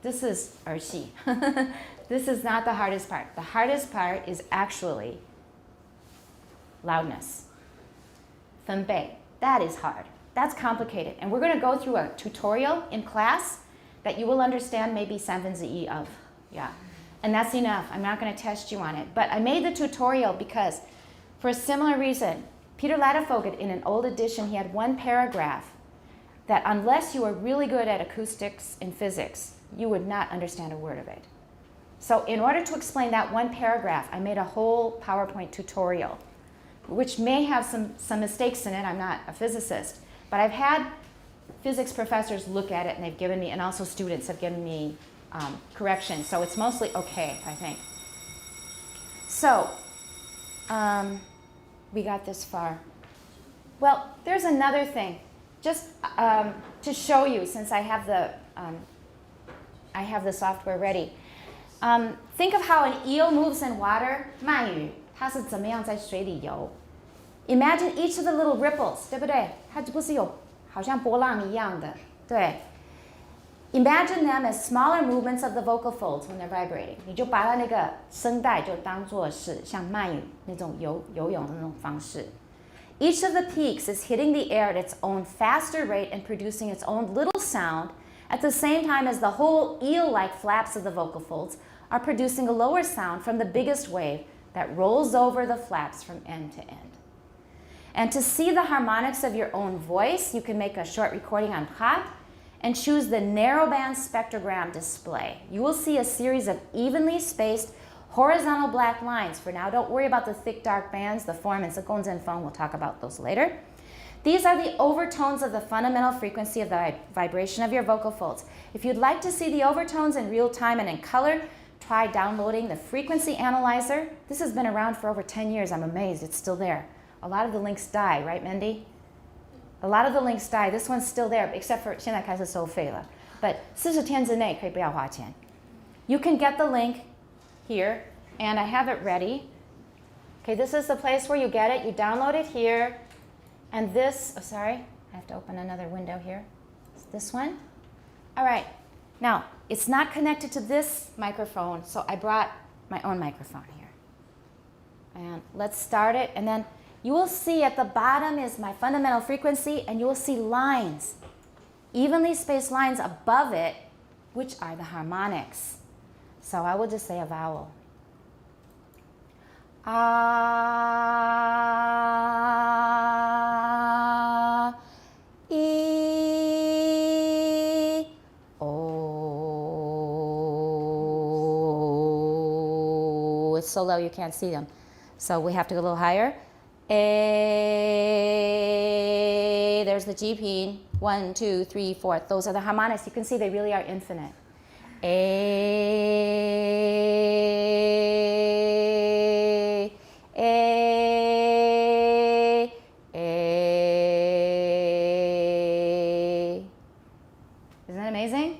S1: This is 儿戏. This is not the hardest part. The hardest part is actually loudness. 分贝. That is hard. That's complicated. And we're going to go through a tutorial in class that you will understand maybe 7/E of. Yeah. And that's enough. I'm not going to test you on it. But I made the tutorial because for a similar reason, Peter Ladefoged, in an old edition, he had one paragraph that unless you were really good at acoustics and physics, you would not understand a word of it. So in order to explain that one paragraph, I made a whole PowerPoint tutorial, which may have some mistakes in it. I'm not a physicist, but I've had physics professors look at it and they've given me, and also students have given me corrections. So it's mostly okay, I think. So we got this far. Well, there's another thing. Just to show you, since I have the software ready. Think of how an eel moves in water. 鳗鱼它是怎么样在水里游? Imagine each of the little ripples, 对不对? 它不是有好像波浪一样的, 对. Imagine them as smaller movements of the vocal folds when they're vibrating. 你就把它那个声带就当作是像鳗鱼那种游泳的那种方式. Each of the peaks is hitting the air at its own faster rate and producing its own little sound at the same time as the whole eel-like flaps of the vocal folds are producing a lower sound from the biggest wave that rolls over the flaps from end to end. And to see the harmonics of your own voice, you can make a short recording on POT and choose the narrowband spectrogram display. You will see a series of evenly spaced horizontal black lines. For now, don't worry about the thick dark bands, the form and seconds and phone. We'll talk about those later. These are the overtones of the fundamental frequency of the vibration of your vocal folds. If you'd like to see the overtones in real time and in color, try downloading the frequency analyzer. This has been around for over 10 years. I'm amazed it's still there. A lot of the links die, right, Mindy? A lot of the links die. This one's still there, except for 现在开始收费了. but 40天之内可以不要花钱。You can get the link here, and I have it ready. Okay, this is the place where you get it. You download it here, and this, oh sorry, I have to open another window here. It's this one. All right, now it's not connected to this microphone, so I brought my own microphone here. And let's start it, and then you will see at the bottom is my fundamental frequency, and you will see lines, evenly spaced lines above it, which are the harmonics. So I will just say a vowel. Ah, e, o. It's so low you can't see them. So we have to go a little higher. A, there's the G peen. 1, 2, 3, 4. Those are the harmonics. You can see they really are infinite. A, A, A. Isn't that amazing?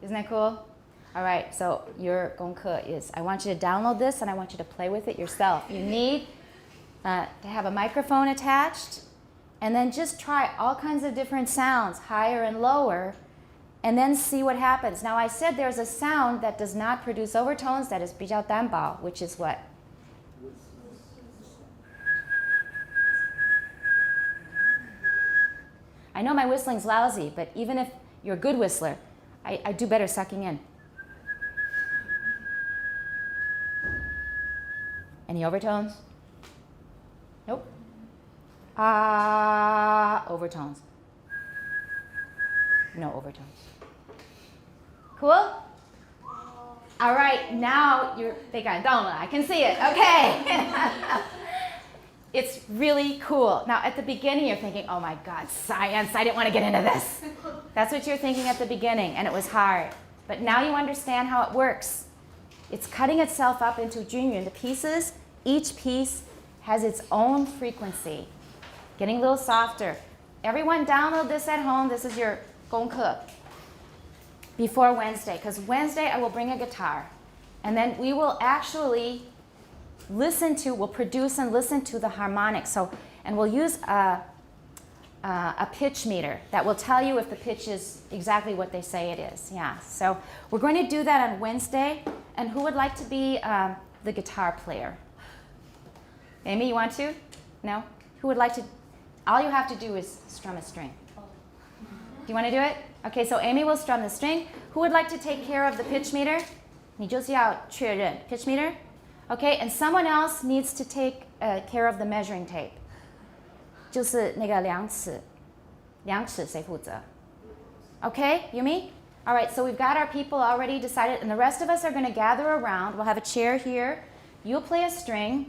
S1: Isn't that cool? All right, so your 功课 is, I want you to download this and I want you to play with it yourself. You need to have a microphone attached, and then just try all kinds of different sounds, higher and lower, and then see what happens. Now I said there's a sound that does not produce overtones, that is 比较单薄, which is what? I know my whistling's lousy, but even if you're a good whistler, I do better sucking in. Any overtones? Nope. Overtones. No overtones. Cool? All right, now you're, 被感动了. I can see it. Okay. It's really cool. Now, at the beginning, you're thinking, oh my God, science, I didn't want to get into this. That's what you're thinking at the beginning, and it was hard. But now you understand how it works. It's cutting itself up into 均匀 the pieces. Each piece has its own frequency, getting a little softer. Everyone download this at home. This is your 功课 before Wednesday, because Wednesday I will bring a guitar, and then we will actually we'll produce and listen to the harmonics. So, and we'll use a pitch meter that will tell you if the pitch is exactly what they say it is. Yeah, so we're going to do that on Wednesday. And who would like to be the guitar player? Amy, you want to? No? Who would like to? All you have to do is strum a string. Do you want to do it? Okay, so Amy will strum the string. Who would like to take care of the pitch meter? 你就是要确认 pitch meter. Okay, and someone else needs to take care of the measuring tape. 就是那个量尺谁负责? Okay, Yumi? All right, so we've got our people already decided, and the rest of us are going to gather around. We'll have a chair here. You'll play a string,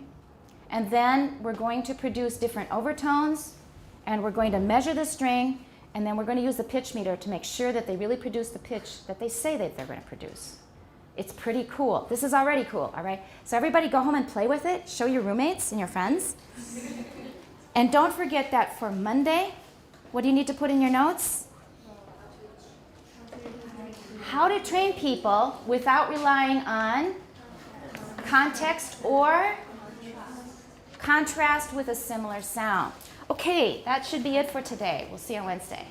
S1: and then we're going to produce different overtones, and we're going to measure the string, and then we're going to use the pitch meter to make sure that they really produce the pitch that they say that they're going to produce. It's pretty cool. This is already cool, all right? So everybody go home and play with it. Show your roommates and your friends. And don't forget that for Monday, what do you need to put in your notes? How to train people without relying on context or contrast with a similar sound. Okay, that should be it for today. We'll see you on Wednesday.